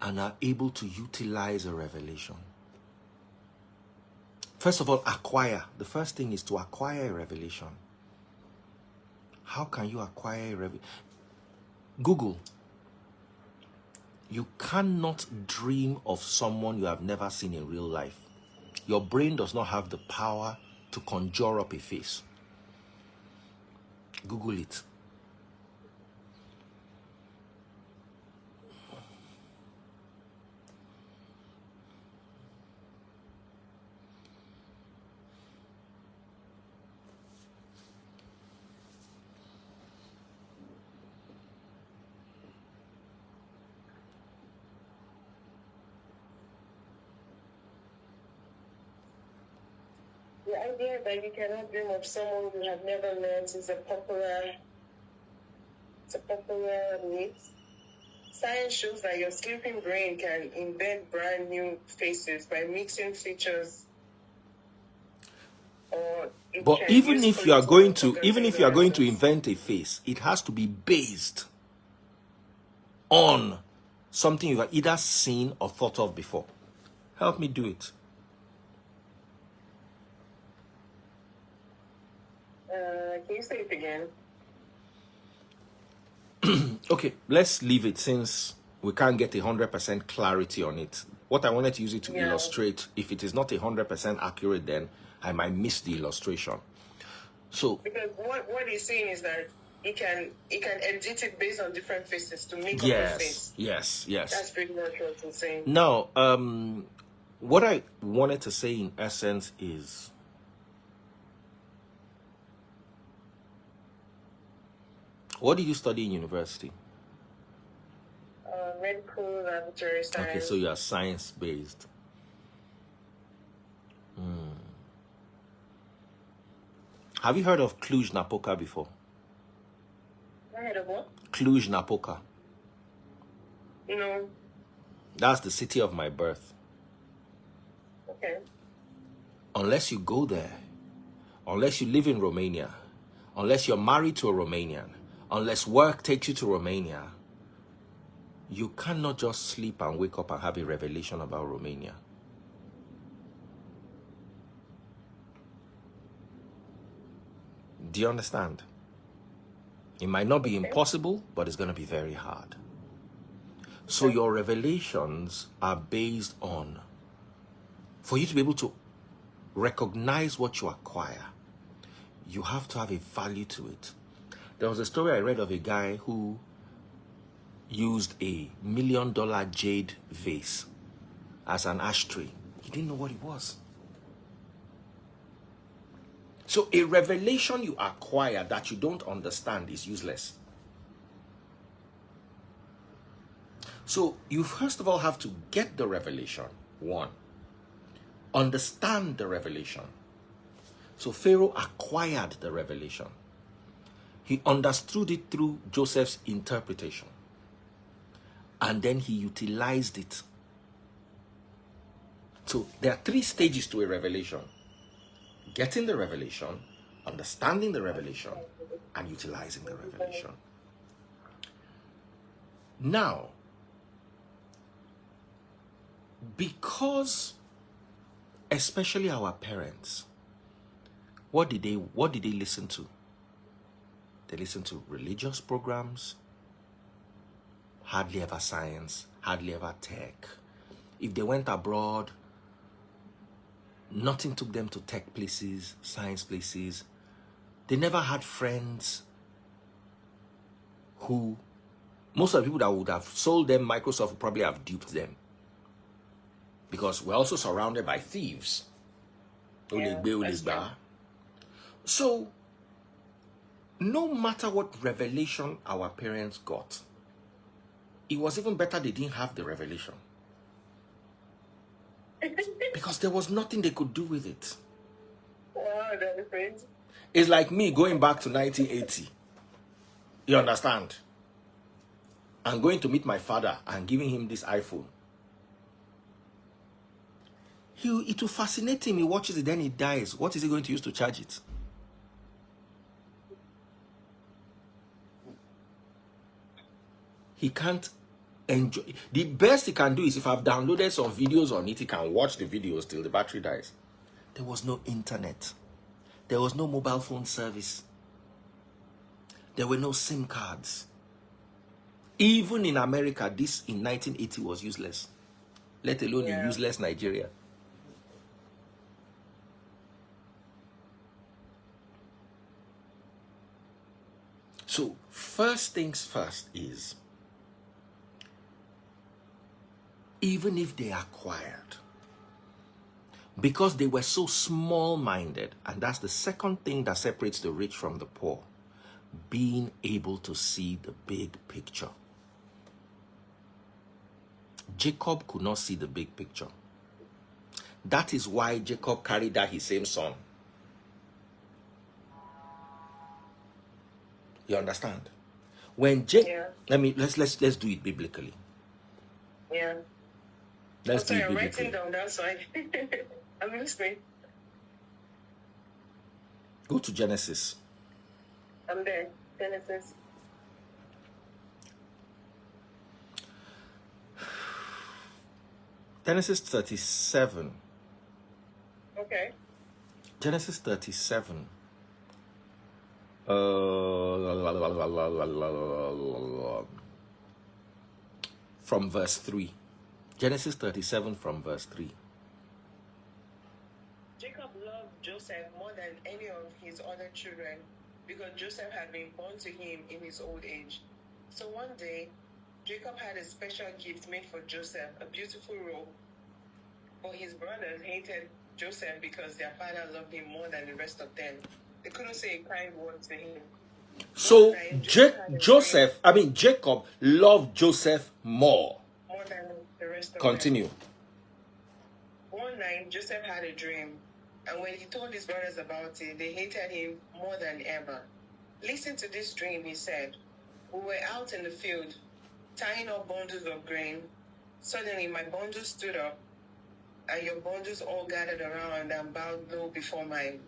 and are able to utilize a revelation. First of all, acquire. The first thing is to acquire a revelation. How can you acquire a revelation? Google. You cannot dream of someone you have never seen in real life. Your brain does not have the power to conjure up a face. Google it. The idea that you cannot dream of someone you have never met is a popular myth. Science shows that your sleeping brain can invent brand new faces by mixing features. Or it But can even use if you are going to photosynthesis. invent a face, it has to be based on something you have either seen or thought of before. Help me do it. Can you say it again? Okay, let's leave it since we can't get 100% clarity on it. What I wanted to use it to Yeah. illustrate, if it is not 100% accurate, then I might miss the illustration. So Because what he's saying is that he can edit it based on different faces to make up a yes, face. yes. That's pretty much what he's saying. Now, what I wanted to say in essence is, what did you study in university? Medical laboratory science. Okay, so you are science-based. Have you heard of Cluj-Napoca before? I heard of what? Cluj-Napoca. No. That's the city of my birth. Okay. Unless you go there, unless you live in Romania, unless you're married to a Romanian, unless work takes you to Romania, you cannot just sleep and wake up and have a revelation about Romania. Do you understand? It might not be impossible, but it's going to be very hard. So your revelations are based on, for you to be able to recognize what you acquire, you have to have a value to it. There was a story I read of a guy who used a $1 million jade vase as an ashtray. He didn't know what it was. So a revelation you acquire that you don't understand is useless. So you first of all have to get the revelation. One, understand the revelation. So Pharaoh acquired the revelation. He understood it through Joseph's interpretation. And then he utilized it. So there are 3 stages to a revelation: getting the revelation, understanding the revelation, and utilizing the revelation. Now, because especially our parents, what did they listen to? They listened to religious programs, hardly ever science, hardly ever tech. If they went abroad, nothing took them to tech places, science places. They never had friends who, most of the people that would have sold them Microsoft would probably have duped them. Because we're also surrounded by thieves. Yeah, So, no matter what revelation our parents got, it was even better they didn't have the revelation. Because there was nothing they could do with it. wow, that's crazy. It's like me going back to 1980. You understand? I'm going to meet my father and giving him this iPhone. It will fascinate him. He watches it, then he dies. What is he going to use to charge it? He can't enjoy. The best he can do is, if I've downloaded some videos on it, he can watch the videos till the battery dies. There was no internet. There was no mobile phone service. There were no SIM cards. Even in America, this in 1980 was useless. Let alone in useless Nigeria. So, first things first is, even if they acquired, because they were so small-minded, and that's the second thing that separates the rich from the poor, being able to see the big picture. Jacob could not see the big picture. That is why Jacob carried that his same son. You understand? When let's do it biblically. Yeah. Let's do it I'm biblically. writing down that side. I'm listening. Go to Genesis. I'm there. Genesis. Genesis 37. Okay. Genesis 37. From verse 3. Genesis 37 from verse 3. Jacob loved Joseph more than any of his other children because Joseph had been born to him in his old age. So one day, Jacob had a special gift made for Joseph, a beautiful robe. But his brothers hated Joseph because their father loved him more than the rest of them. They couldn't say a kind word to him. So Jacob loved Joseph more than the rest of Continue. them. One night, Joseph had a dream, and when he told his brothers about it, they hated him more than ever. Listen to this dream, he said. We were out in the field, tying up bundles of grain. Suddenly, my bundles stood up, and your bundles all gathered around and bowed low before mine.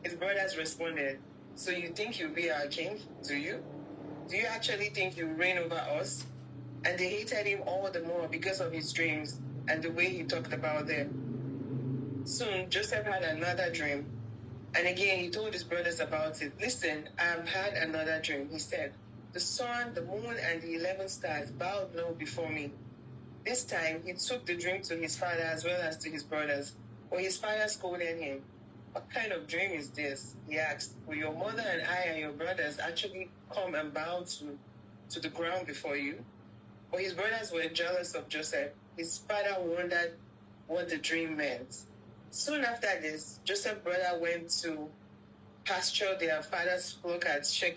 His brothers responded, so you think you'll be our king, do you? Do you actually think you'll reign over us? And they hated him all the more because of his dreams and the way he talked about them. Soon, Joseph had another dream. And again, he told his brothers about it. Listen, I have had another dream, he said. The sun, the moon, and the 11 stars bowed low before me. This time, he took the dream to his father as well as to his brothers. But his father scolded him. What kind of dream is this? He asked. Will your mother and I and your brothers actually come and bow to the ground before you? But his brothers were jealous of Joseph. His father wondered what the dream meant. Soon after this, Joseph's brother went to pasture their father's flock at Shechem.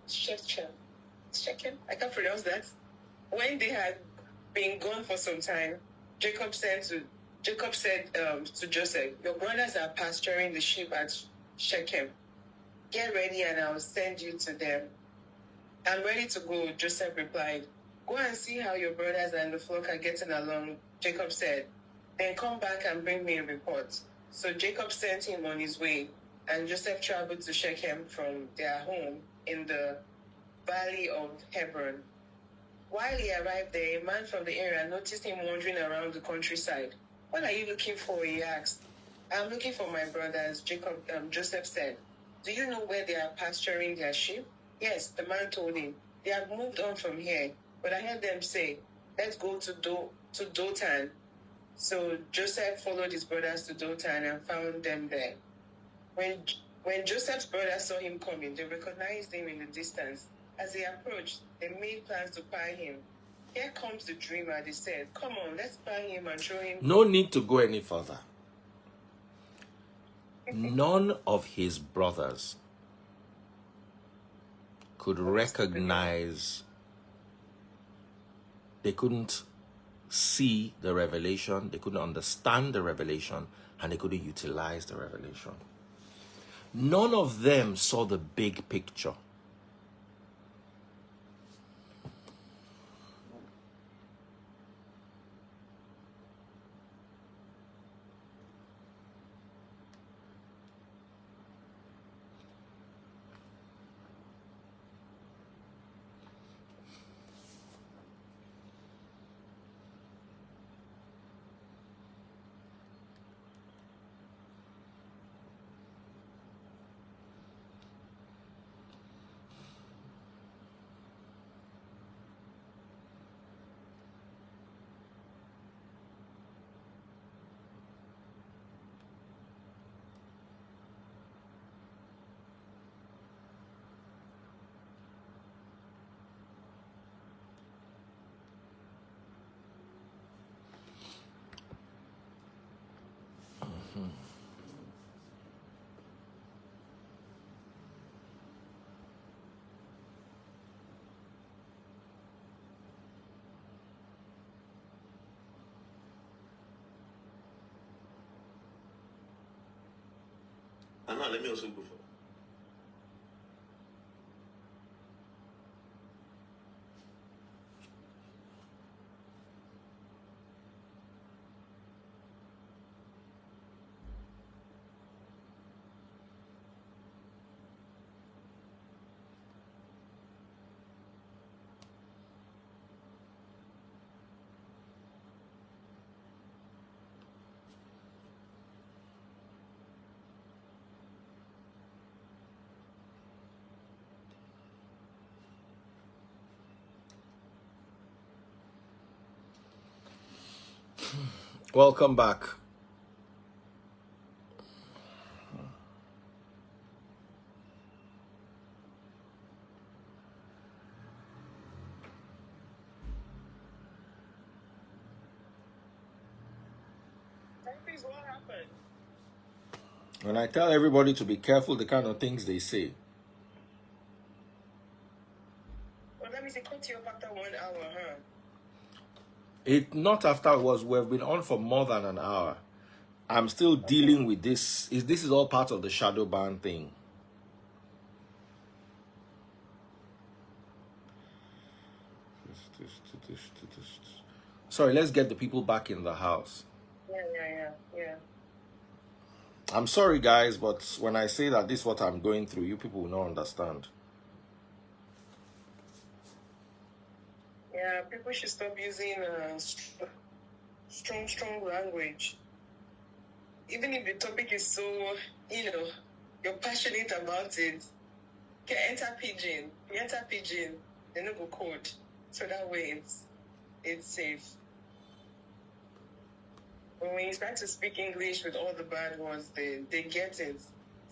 Shechem? I can't pronounce that. when they had been gone for some time, Jacob said to Joseph, "Your brothers are pasturing the sheep at Shechem. Get ready, and I'll send you to them." "I'm ready to go," Joseph replied. "Go and see how your brothers and the flock are getting along," Jacob said. "Then come back and bring me a report." So Jacob sent him on his way, and Joseph traveled to Shechem from their home in the valley of Hebron. While he arrived there, a man from the area noticed him wandering around the countryside. "What are you looking for?" he asked. "I'm looking for my brothers," Joseph said. "Do you know where they are pasturing their sheep?" "Yes," the man told him. "They have moved on from here, but I heard them say, 'Let's go to Dothan.'" So Joseph followed his brothers to Dothan and found them there. When Joseph's brothers saw him coming, they recognized him in the distance. As they approached, they made plans to buy him. "Here comes the dreamer," they said. "Come on, let's buy him and show him." No need to go any further. None of his brothers could recognize, they couldn't see the revelation, they couldn't understand the revelation, and they couldn't utilize the revelation. None of them saw the big picture. And now let me also go for. Welcome back. Please, what happened? When I tell everybody to be careful the kind of things they say. Well, that means it cut you up after 1 hour, huh? It not afterwards. We've been on for more than an hour. I'm still dealing with this. This is all part of the shadow ban thing. Sorry, let's get the people back in the house. Yeah. I'm sorry, guys, but when I say that this is what I'm going through, you people will not understand. Yeah, people should stop using strong language. Even if the topic is so, you're passionate about it. Okay, enter pidgin. You enter pidgin, they no go code. So that way it's safe. But when you start to speak English with all the bad words, they get it.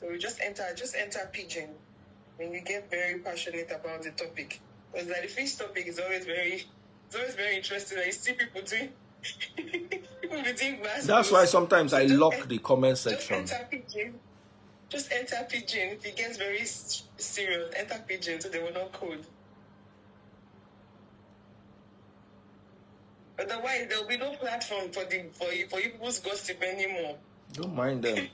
So we just enter pidgin when you get very passionate about the topic. Because like the fish topic is always very interesting. I see people doing people be doing mass. That's why sometimes I lock the comment section. Just enter pidgin. If it gets very serious, enter pidgin so they will not code. Otherwise, there will be no platform for you people's gossip anymore. Don't mind them.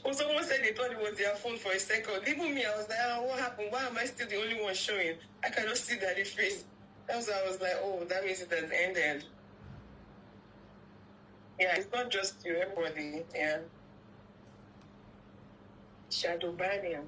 Well, someone said they thought it was their phone for a second. Even me, I was like, oh, what happened? Why am I still the only one showing? I cannot see that it face. That's why I was like, oh, that means it has ended. Yeah, it's not just you, everybody. Yeah. Shadow banning.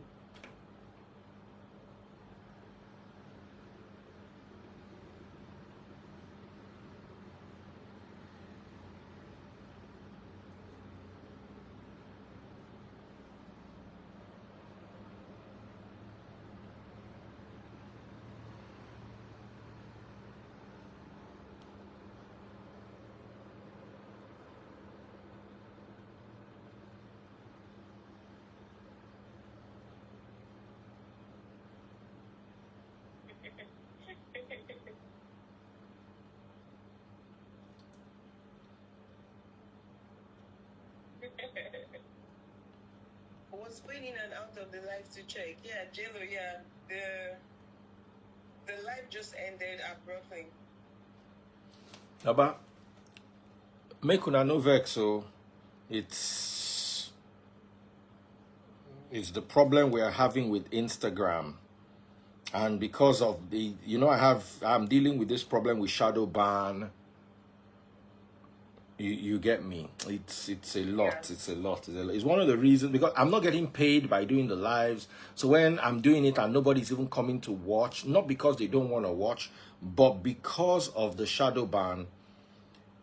I was going in and out of the live to check. Yeah, JLo, yeah. The live just ended abruptly. Aba, make una no vex, so it's the problem we are having with Instagram. And because of the, I'm dealing with this problem with shadow ban. You get me? It's a lot. Yeah. It's a lot. It's one of the reasons, because I'm not getting paid by doing the lives. So when I'm doing it and nobody's even coming to watch, not because they don't want to watch, but because of the shadow ban,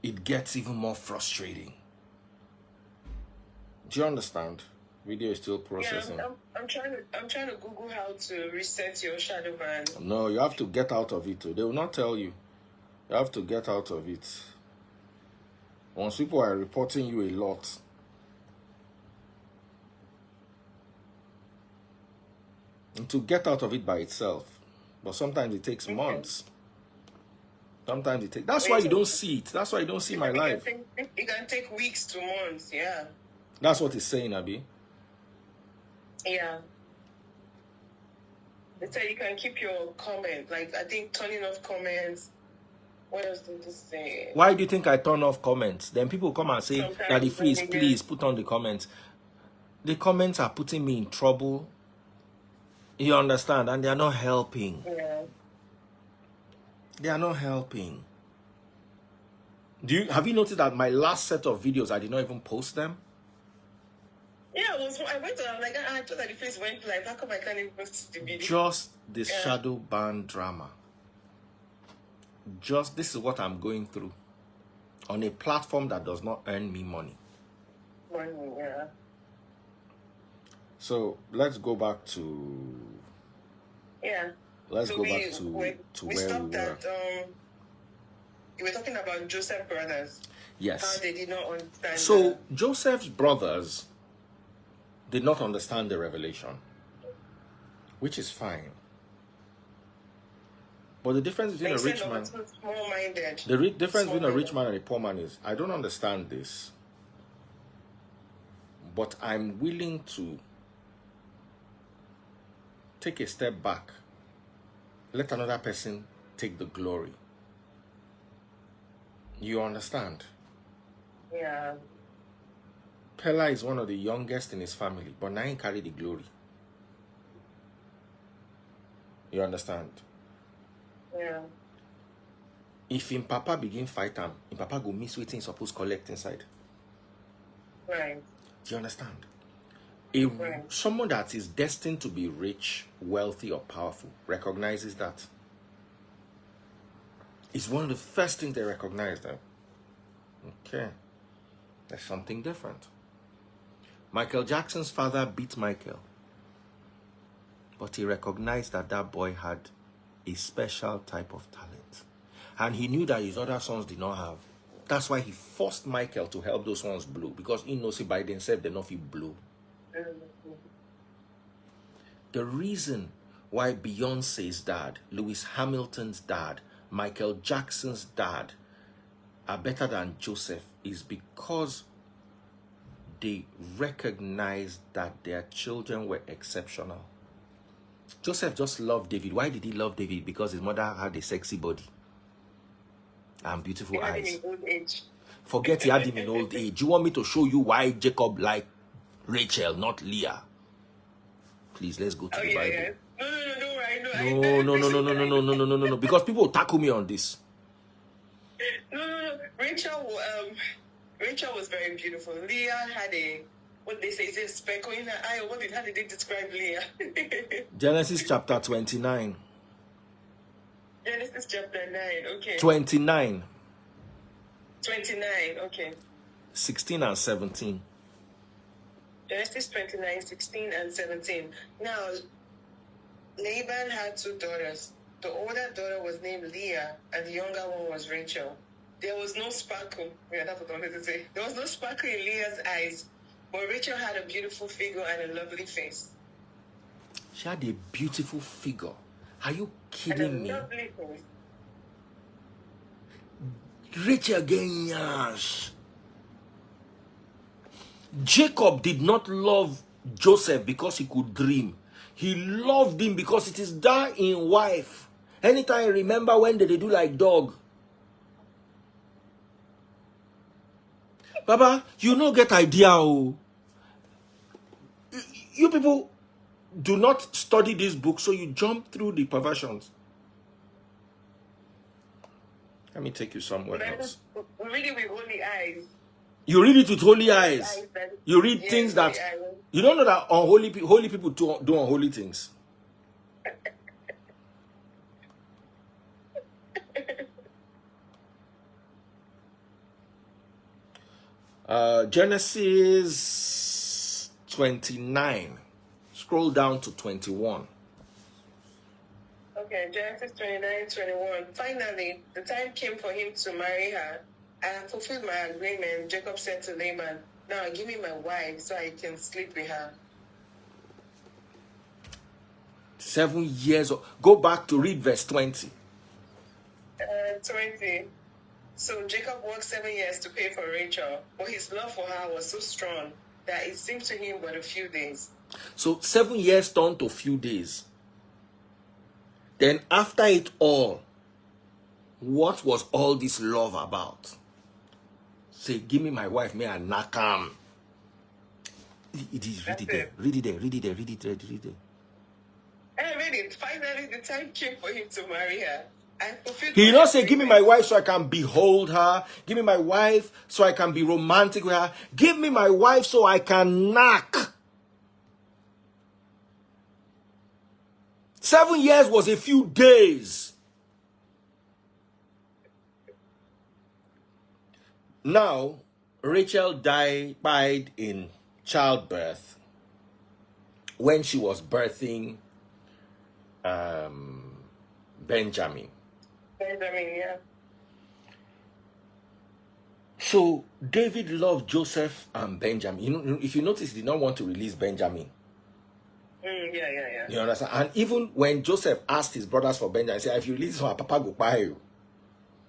it gets even more frustrating. Do you understand? Video is still processing. Yeah, I'm trying to Google how to reset your shadow ban. No, you have to get out of it. They will not tell you. You have to get out of it. Once people are reporting you a lot, and to get out of it by itself, but sometimes it takes months. Sometimes it takes. That's why you don't see it. That's why you don't see my live. It can take weeks to months. Yeah. That's what it's saying, Abby. Yeah. They say you can keep your comment. Like, I think turning off comments. What else did they say? Why do you think I turn off comments? Then people come and say, Sometimes Daddy Freeze, when they please put on the comments. The comments are putting me in trouble. You understand? And they are not helping. Yeah. They are not helping. Have you noticed that my last set of videos, I did not even post them? Yeah, I went to, I'm like, I thought that the face went live. How come I can't even post the video? Just the shadow ban drama. Just this is what I'm going through on a platform that does not earn me money. Money, yeah. So let's go back to. Yeah. Let's go back to where we were. You were talking about Joseph Brothers. Yes. How they did not understand. So Joseph's brothers did not understand the revelation, which is fine. But the difference between a rich man, the difference between a rich man and a poor man is, I don't understand this, but I'm willing to take a step back, let another person take the glory. You understand? Yeah. Pella is one of the youngest in his family, but now he carry the glory. You understand? Yeah. If him papa begin fight him, him papa go miss wetin suppose collect inside. Right. Do you understand? Right. Someone that is destined to be rich, wealthy, or powerful recognizes that. It's one of the first things they recognize that. Okay. There's something different. Michael Jackson's father beat Michael, but he recognized that that boy had a special type of talent. And he knew that his other sons did not have. That's why he forced Michael to help those ones blow, because he knows by themselves they're not blow. The reason why Beyonce's dad, Lewis Hamilton's dad, Michael Jackson's dad are better than Joseph is because they recognized that their children were exceptional. Joseph just loved David. Why did he love David? Because his mother had a sexy body and beautiful He had him eyes. in old age. Forget he had him in old age. You want me to show you why Jacob liked Rachel, not Leah? Please, let's go to the Bible. Yeah. No, don't worry. No. Because people will tackle me on this. No. Rachel was very beautiful. Leah had what they say is a speckle in her eye. How did they describe Leah? Genesis chapter 29. Genesis chapter 9, okay. 29. 29, okay. 16 and 17. Genesis 29, 16 and 17. Now, Laban had 2 daughters. The older daughter was named Leah, and the younger one was Rachel. There was no sparkle. Yeah, that's what I wanted to say. There was no sparkle in Leah's eyes, but Rachel had a beautiful figure and a lovely face. She had a beautiful figure. Are you kidding me? Lovely face. Rachel Genyash. Jacob did not love Joseph because he could dream. He loved him because it is that in wife. Anytime I remember when they do like dog. Baba, you no get idea. Oh. You people do not study this book, so you jump through the perversions. Let me take you somewhere else. We read it with holy eyes. You read it with holy eyes. You read things that you don't know that holy people do unholy things. Genesis 29. Scroll down to 21. Okay, Genesis 29, 21. Finally, the time came for him to marry her. I have fulfilled my agreement. Jacob said to Laban, now give me my wife so I can sleep with her. 7 years. Go back to read verse 20. 20. So Jacob worked 7 years to pay for Rachel, but his love for her was so strong that it seemed to him but a few days. So 7 years turned to a few days. Then after it all, what was all this love about? Say, give me my wife, may I knock him. It is, read it there. Read it there. I read it. Finally, the time came for him to marry her. He did not say, give me my wife so I can behold her. Give me my wife so I can be romantic with her. Give me my wife so I can knock. 7 years was a few days. Now, Rachel died in childbirth when she was birthing Benjamin. Yeah. So David loved Joseph and Benjamin. You know, if you notice, he did not want to release Benjamin. Yeah. You understand? And even when Joseph asked his brothers for Benjamin, he said, if you release him, Papa go buy you.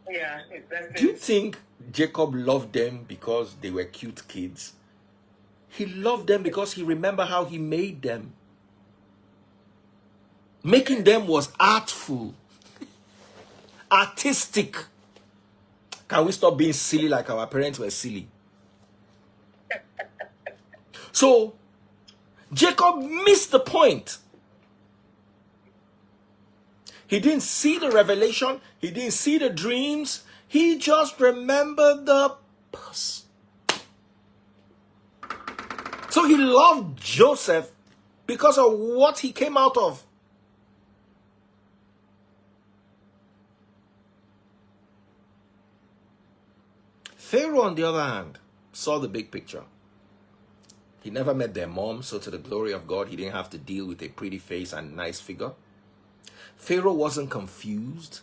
Yeah, that's Do you think Jacob loved them because they were cute kids? He loved them because he remembered how he made them. Making them was artful, artistic. Can we stop being silly like our parents were silly? So, Jacob missed the point. He didn't see the revelation. He didn't see the dreams. He just remembered the purpose. So he loved Joseph because of what he came out of. Pharaoh, on the other hand, saw the big picture. He never met their mom, so to the glory of God, he didn't have to deal with a pretty face and nice figure. Pharaoh wasn't confused.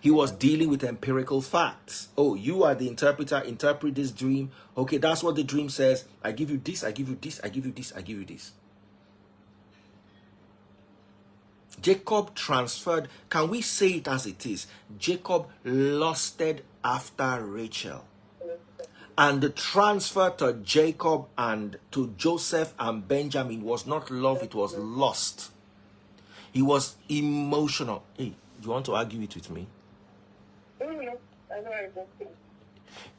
He was dealing with empirical facts. Oh, you are the interpreter. Interpret this dream. Okay, that's what the dream says. I give you this, I give you this, I give you this, I give you this. Jacob transferred. Can we say it as it is? Jacob lusted after Rachel. And the transfer to Jacob and to Joseph and Benjamin was not love, it was lust. He was emotional. Hey, do you want to argue it with me? No, I know I don't.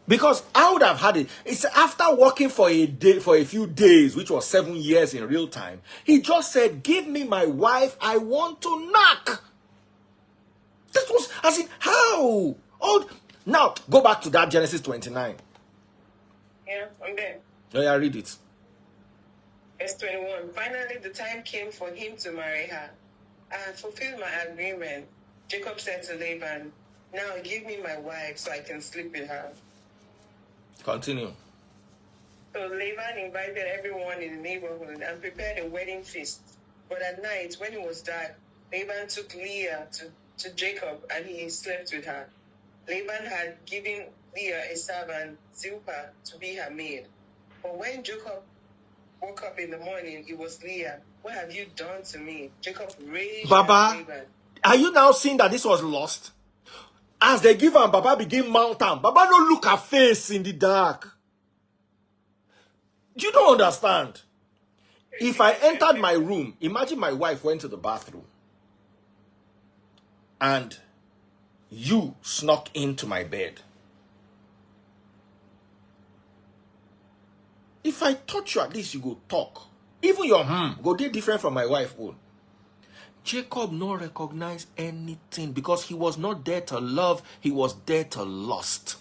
Because I would have had it. It's after working for a day, for a few days, which was 7 years in real time. He just said, "Give me my wife. I want to knock." That was, as in, how? Oh, now go back to that Genesis 29. Yeah, I'm there. Oh yeah, read it. Verse 21. Finally, the time came for him to marry her. I have fulfilled my agreement. Jacob said to Laban, "Now give me my wife so I can sleep with her." Continue. So Laban invited everyone in the neighborhood and prepared a wedding feast. But at night, when it was dark, Laban took Leah to Jacob and he slept with her. Laban had given Leah a servant, Zilpah, to be her maid. But when Jacob woke up in the morning, it was Leah. "What have you done to me?" Jacob raged at Baba, Laban. are you now seeing that this was lost? As they give her, Baba begin mount her. Baba don't look her face in the dark. You don't understand. If I entered my room, imagine my wife went to the bathroom and you snuck into my bed. If I touch you, at least you go talk. Even your go dey different from my wife own. Jacob not recognize anything because he was not there to love, he was there to lust.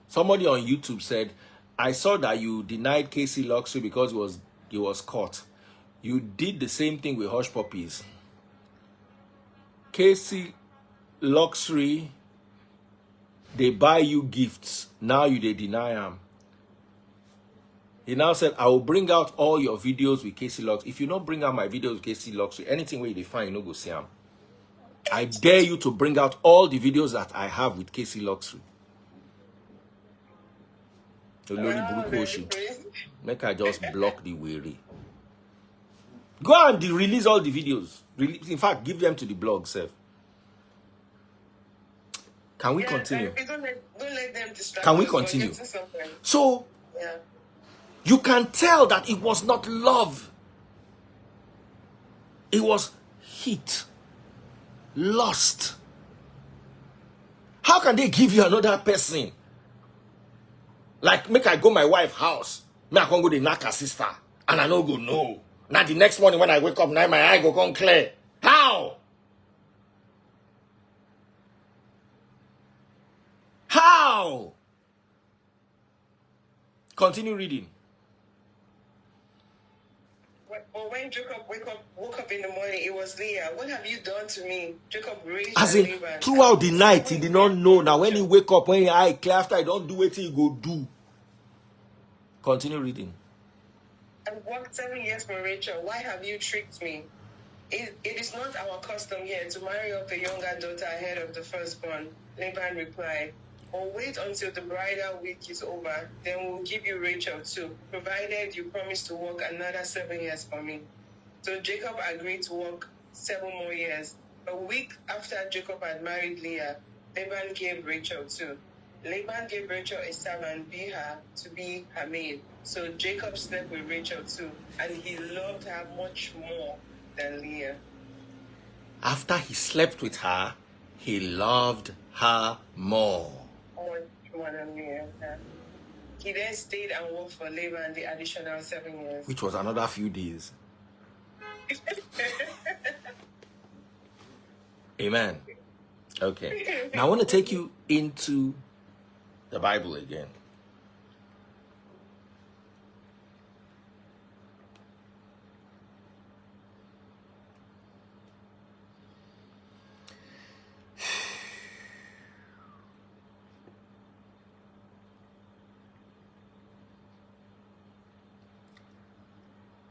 Somebody on YouTube said, "I saw that you denied Casey Luxury because he was caught. You did the same thing with Hush Puppies. Casey Luxury, they buy you gifts. Now they deny them." He now said, "I will bring out all your videos with Casey Luxury. If you don't bring out my videos with Casey Luxury, anything where you find, you no go see them. I dare you to bring out all the videos that I have with Casey Luxury." Make I just block the weary. Go and release all the videos. In fact, give them to the blog, Seth. Can we continue? Don't let them distract. Can we continue? So, you can tell that it was not love. It was heat. Lust. How can they give you another person? Like, make I go my wife's house. Me I can't go to knock her sister. And I no go no. Now the next morning when I wake up, now my eye go come clear. How? How? Continue reading. But when Jacob woke up in the morning, it was Leah. "What have you done to me?" Jacob raged as at in, Laban. throughout the night, he did not know. Now when he wake up, when he eye clear, after he don't do it, he go do. Continue reading. "I've worked 7 years for Rachel. Why have you tricked me? It is not our custom here to marry off a younger daughter ahead of the firstborn." Laban replied, "Or wait until the bridal week is over, then we'll give you Rachel too, provided you promise to work another 7 years for me." So Jacob agreed to work 7 more years. A week after Jacob had married Leah, Laban gave Rachel too. Laban gave Rachel a servant, to be her maid. So Jacob slept with Rachel too, and he loved her much more than Leah. After he slept with her, he loved her more. Much more than Leah. He then stayed and worked for Laban the additional 7 years. Which was another few days. Amen. Okay. Now I want to take you into the Bible again.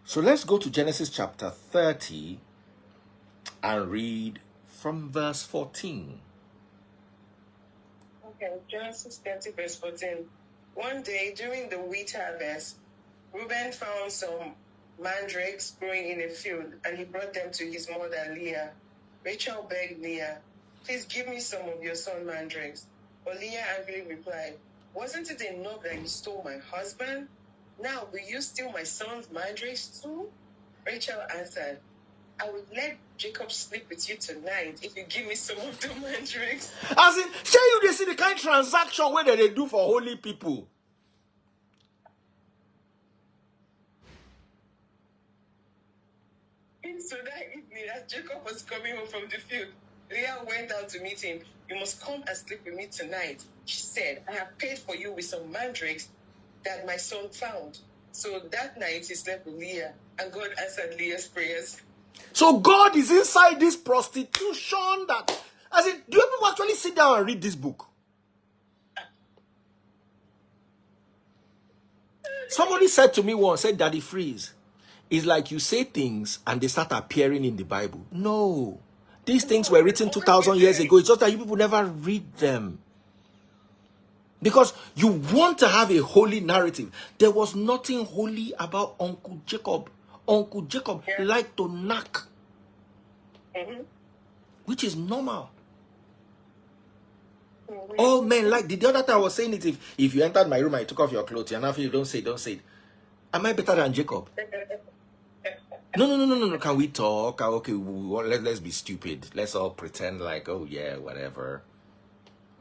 So let's go to Genesis chapter 30 and read from verse 14. Okay, Genesis 30, verse 14. One day during the wheat harvest, Reuben found some mandrakes growing in a field, and he brought them to his mother Leah. Rachel begged Leah, "Please give me some of your son mandrakes." But Leah angrily replied, "Wasn't it enough that you stole my husband? Now will you steal my son's mandrakes too?" Rachel answered, "I would let Jacob sleep with you tonight if you give me some of the mandrakes." As in, share you they see the kind of transaction where they do for holy people. So that evening, as Jacob was coming home from the field, Leah went out to meet him. "You must come and sleep with me tonight," she said. "I have paid for you with some mandrakes that my son found." So that night he slept with Leah, and God answered Leah's prayers. So God is inside this prostitution that, as in, do you people actually sit down and read this book? Somebody said to me once, said, "Daddy Freeze, it's like you say things and they start appearing in the Bible." No. These things were written 2,000 years ago. It's just that you people never read them. Because you want to have a holy narrative. There was nothing holy about Uncle Jacob. Uncle Jacob liked to knock. Which is normal. All men like the other time I was saying it, if you entered my room and you took off your clothes, and after you don't say it. Am I better than Jacob? No. Can we talk? Okay, let's be stupid. Let's all pretend like, oh yeah, whatever.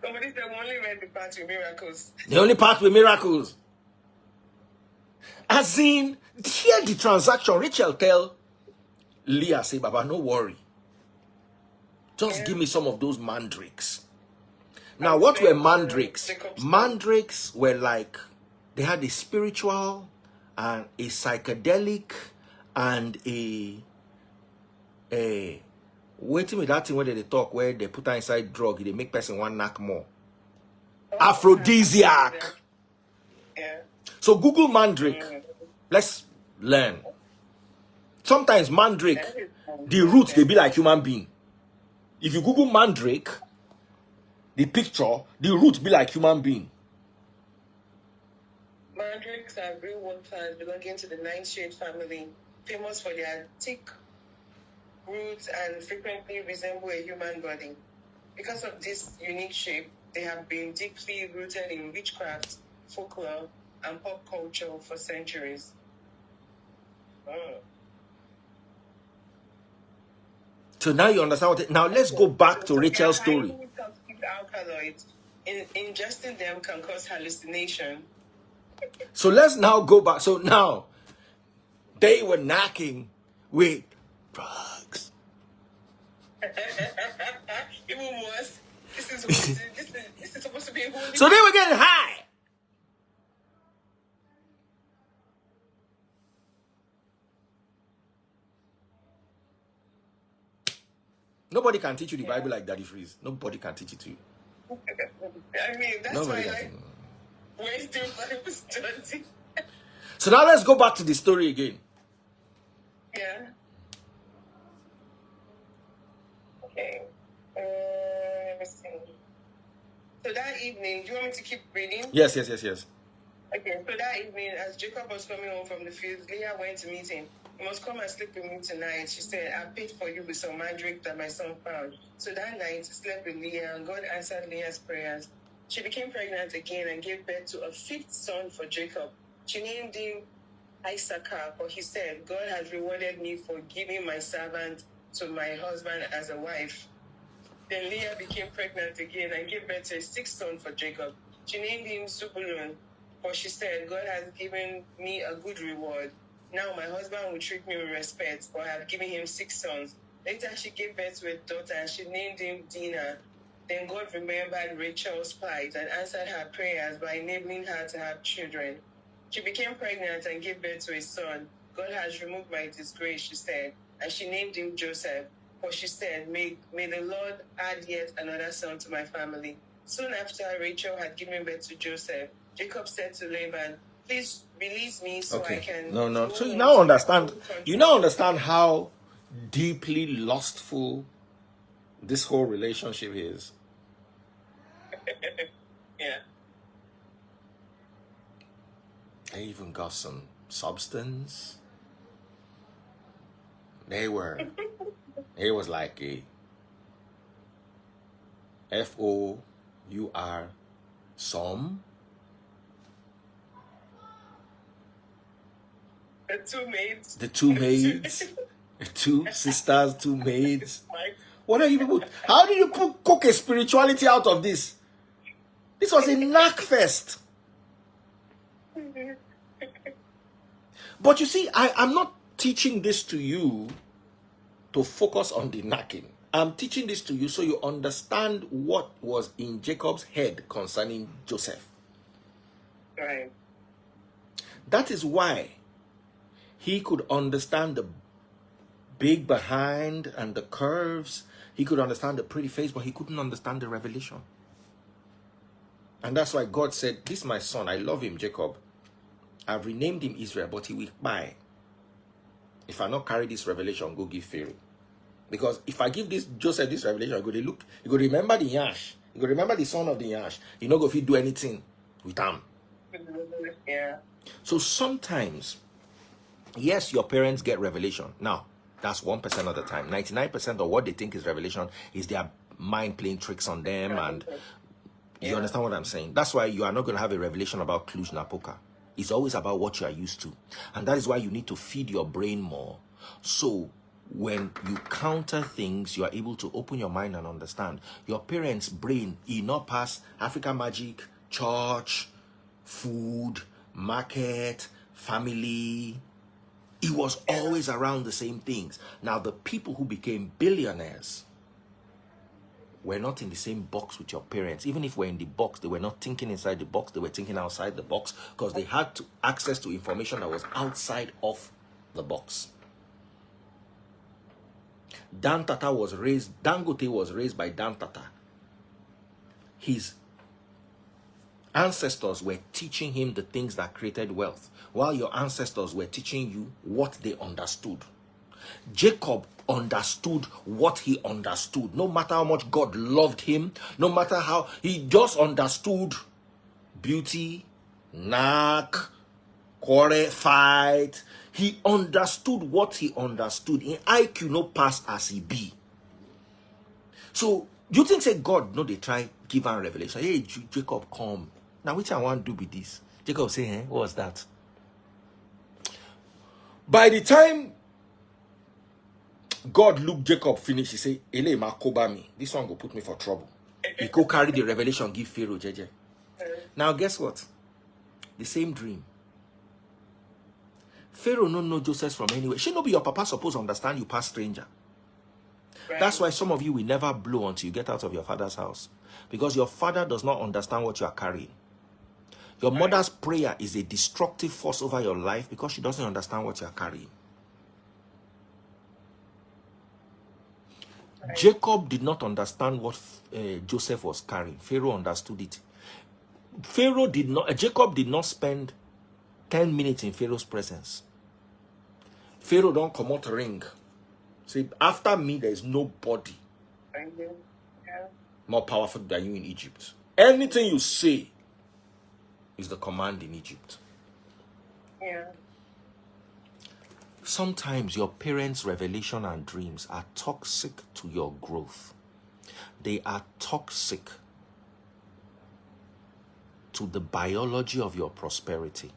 Somebody said we only read the part with miracles. The only part with miracles. As in, hear the transaction. Rachel tell Leah, say, "Baba, no worry. Just give me some of those mandrakes." Now, what were mandrakes? Mandrakes were like, they had a spiritual and a psychedelic and waiting with that thing where they talk, where they put her inside drug, they make person one knack more. Aphrodisiac. Yeah. So Google mandrake. Let's learn. Sometimes mandrake, the roots, they be like human being. If you Google mandrake, the picture, the roots be like human being. Mandrakes are real wood plants belonging to the nightshade family, famous for their thick roots and frequently resemble a human body. Because of this unique shape, they have been deeply rooted in witchcraft, folklore, and pop culture for centuries. So now you understand what now let's go back to Rachel's story. Alkaloids. Ingesting them can cause hallucination. So let's now go back. So now they were knocking with drugs. Even worse. This is supposed to be a holy. So they were getting high. Nobody can teach you the Bible like Daddy Freeze. Nobody can teach it to you. I mean, that's Nobody why wasting Bible study. So now let's go back to the story again. Yeah. Okay. Let me see. So that evening, do you want me to keep reading? Yes. Okay, so that evening, as Jacob was coming home from the field, Leah went to meet him. "You must come and sleep with me tonight," she said. "I paid for you with some mandrake that my son found." So that night, he slept with Leah, and God answered Leah's prayers. She became pregnant again and gave birth to a fifth son for Jacob. She named him Issachar, for he said, "God has rewarded me for giving my servant to my husband as a wife." Then Leah became pregnant again and gave birth to a sixth son for Jacob. She named him Zebulun, for she said, "God has given me a good reward. Now my husband will treat me with respect, for I have given him 6 sons." Later she gave birth to a daughter and she named him Dinah. Then God remembered Rachel's plight and answered her prayers by enabling her to have children. She became pregnant and gave birth to a son. "God has removed my disgrace," she said, and she named him Joseph. For she said, may the Lord add yet another son to my family." Soon after Rachel had given birth to Joseph, Jacob said to Laban, "Please release me so I can..." No. So you now understand how deeply lustful this whole relationship is. Yeah. I even got some substance. It was like a FOUR, some. The two maids. The two maids. Two sisters, two maids. What are you people? How do you cook a spirituality out of this? This was a knack fest. But you see, I'm not teaching this to you to focus on the knacking. I'm teaching this to you so you understand what was in Jacob's head concerning Joseph. Right. That is why he could understand the big behind and the curves. He could understand the pretty face, but he couldn't understand the revelation. And that's why God said, this is my son, I love him, Jacob. I've renamed him Israel, but he will buy. If I not carry this revelation, go give Pharaoh. Because if I give this Joseph this revelation, you go remember the Yash. You go remember the son of the Yash. You know, go if you do anything with him. Yeah. So sometimes, yes, your parents get revelation. Now, that's 1% of the time. 99% of what they think is revelation is their mind playing tricks on them. And you understand what I'm saying? That's why you are not going to have a revelation about Cluj-Napoca. It's always about what you are used to. And that is why you need to feed your brain more. So when you counter things, you are able to open your mind and understand. Your parents' brain, not pass African magic, church, food, market, family. It was always around the same things. Now, the people who became billionaires were not in the same box with your parents. Even if we're in the box, they were not thinking inside the box. They were thinking outside the box because they had access to information that was outside of the box. Dangote was raised by Dan Tata. His ancestors were teaching him the things that created wealth, while your ancestors were teaching you what they understood. Jacob understood what he understood. No matter how much God loved him, no matter how, he just understood beauty, knack, quarrel, fight. He understood what he understood. In IQ, no pass as he be. So, you think say God, no, they try give an revelation. Hey, Jacob, come. Now, which I want to do with this? Jacob say, what was that? By the time God looked Jacob finish, he say, Ele ma koba me. This one go put me for trouble. He go carry the revelation, give Pharaoh, JJ. Now, guess what? The same dream. Pharaoh no know Joseph from anywhere. She no be your papa supposed to understand you past stranger. Right. That's why some of you will never blow until you get out of your father's house. Because your father does not understand what you are carrying. Your mother's prayer is a destructive force over your life because she doesn't understand what you are carrying. Right. Jacob did not understand what Joseph was carrying. Pharaoh understood it. Jacob did not spend 10 minutes in Pharaoh's presence. Pharaoh don't come out a ring. See, after me, there is nobody more powerful than you in Egypt. Anything you say is the command in Egypt. Yeah. Sometimes your parents' revelation and dreams are toxic to your growth. They are toxic to the biology of your prosperity.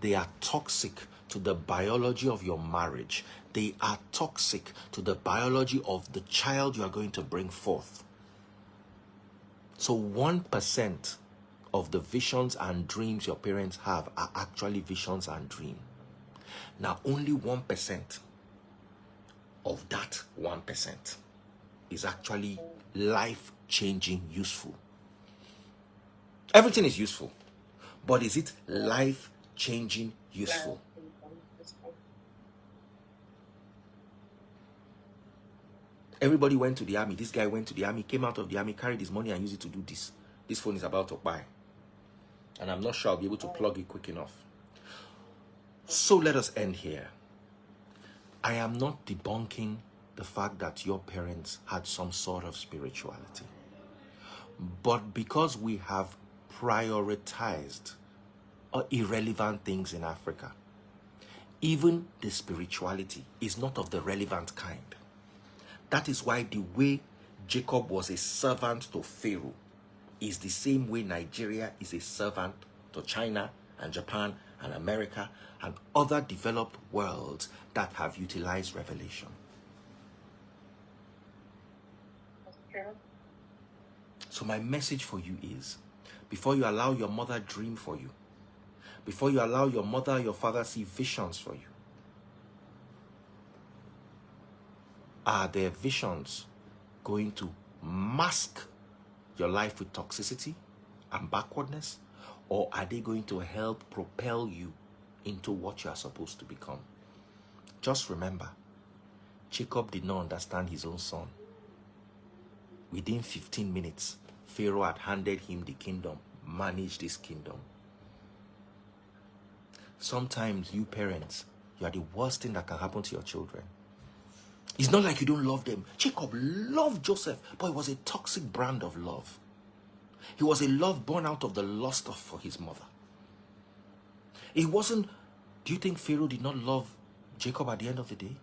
They are toxic to the biology of your marriage. They are toxic to the biology of the child you are going to bring forth. So 1% of the visions and dreams your parents have are actually visions and dreams. Now, only 1% of that 1% is actually life-changing, useful. Everything is useful, but is it life-changing, useful? Everybody went to the army. This guy went to the army, came out of the army, carried his money and used it to do this. This phone is about to buy. And I'm not sure I'll be able to plug it quick enough. So let us end here. I am not debunking the fact that your parents had some sort of spirituality. But because we have prioritized irrelevant things in Africa, Even the spirituality is not of the relevant kind. That is why the way Jacob was a servant to Pharaoh is the same way Nigeria is a servant to China and Japan and America and other developed worlds that have utilized revelation. So my message for you is, before you allow your mother dream for you, before you allow your mother, your father see visions for you, are their visions going to mask your life with toxicity and backwardness, or are they going to help propel you into what you are supposed to become? Just remember, Jacob did not understand his own son. Within 15 minutes, Pharaoh had handed him the kingdom, managed this kingdom. Sometimes you parents, you are the worst thing that can happen to your children. It's not like you don't love them. Jacob loved Joseph, but it was a toxic brand of love. It was a love born out of the lust for his mother. It wasn't, do you think Pharaoh did not love Jacob at the end of the day?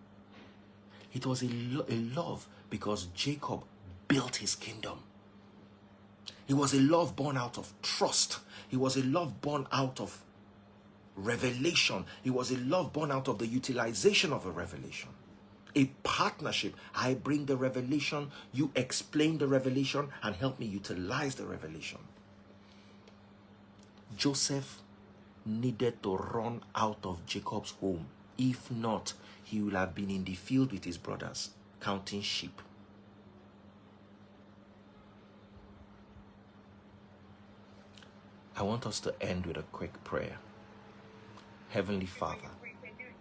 It was a love because Jacob built his kingdom. It was a love born out of trust. It was a love born out of revelation. It was a love born out of the utilization of a revelation. A partnership. I bring the revelation, you explain the revelation, and help me utilize the revelation. Joseph needed to run out of Jacob's home. If not, he would have been in the field with his brothers, counting sheep. I want us to end with a quick prayer. Heavenly Father,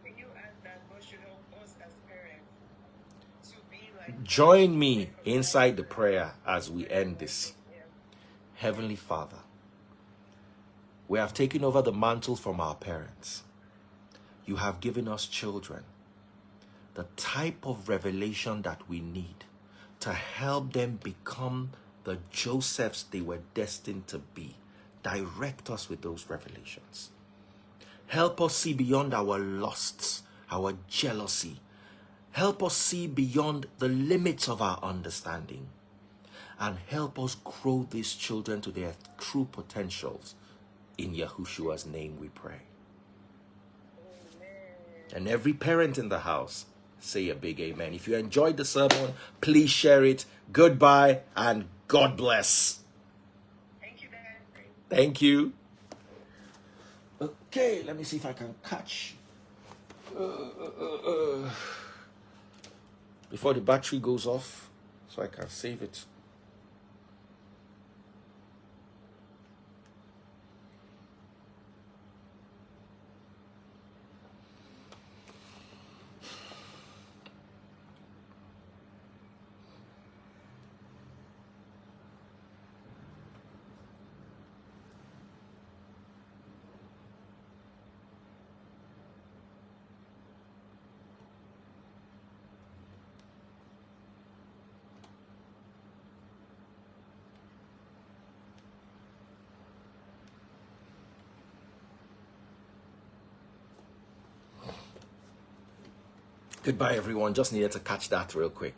Can you add that God should help us as parents to be like join me inside the prayer as we end this. Heavenly Father, we have taken over the mantle from our parents. You have given us children, the type of revelation that we need to help them become the Josephs they were destined to be. Direct us with those revelations. Help us see beyond our lusts, our jealousy. Help us see beyond the limits of our understanding. And help us grow these children to their true potentials. In Yahushua's name we pray. And every parent in the house, say a big amen. If you enjoyed the sermon, please share it. Goodbye and God bless. Thank you, Dad. Thank you. Okay, let me see if I can catch. Before the battery goes off, so I can save it. Goodbye, everyone. Just needed to catch that real quick.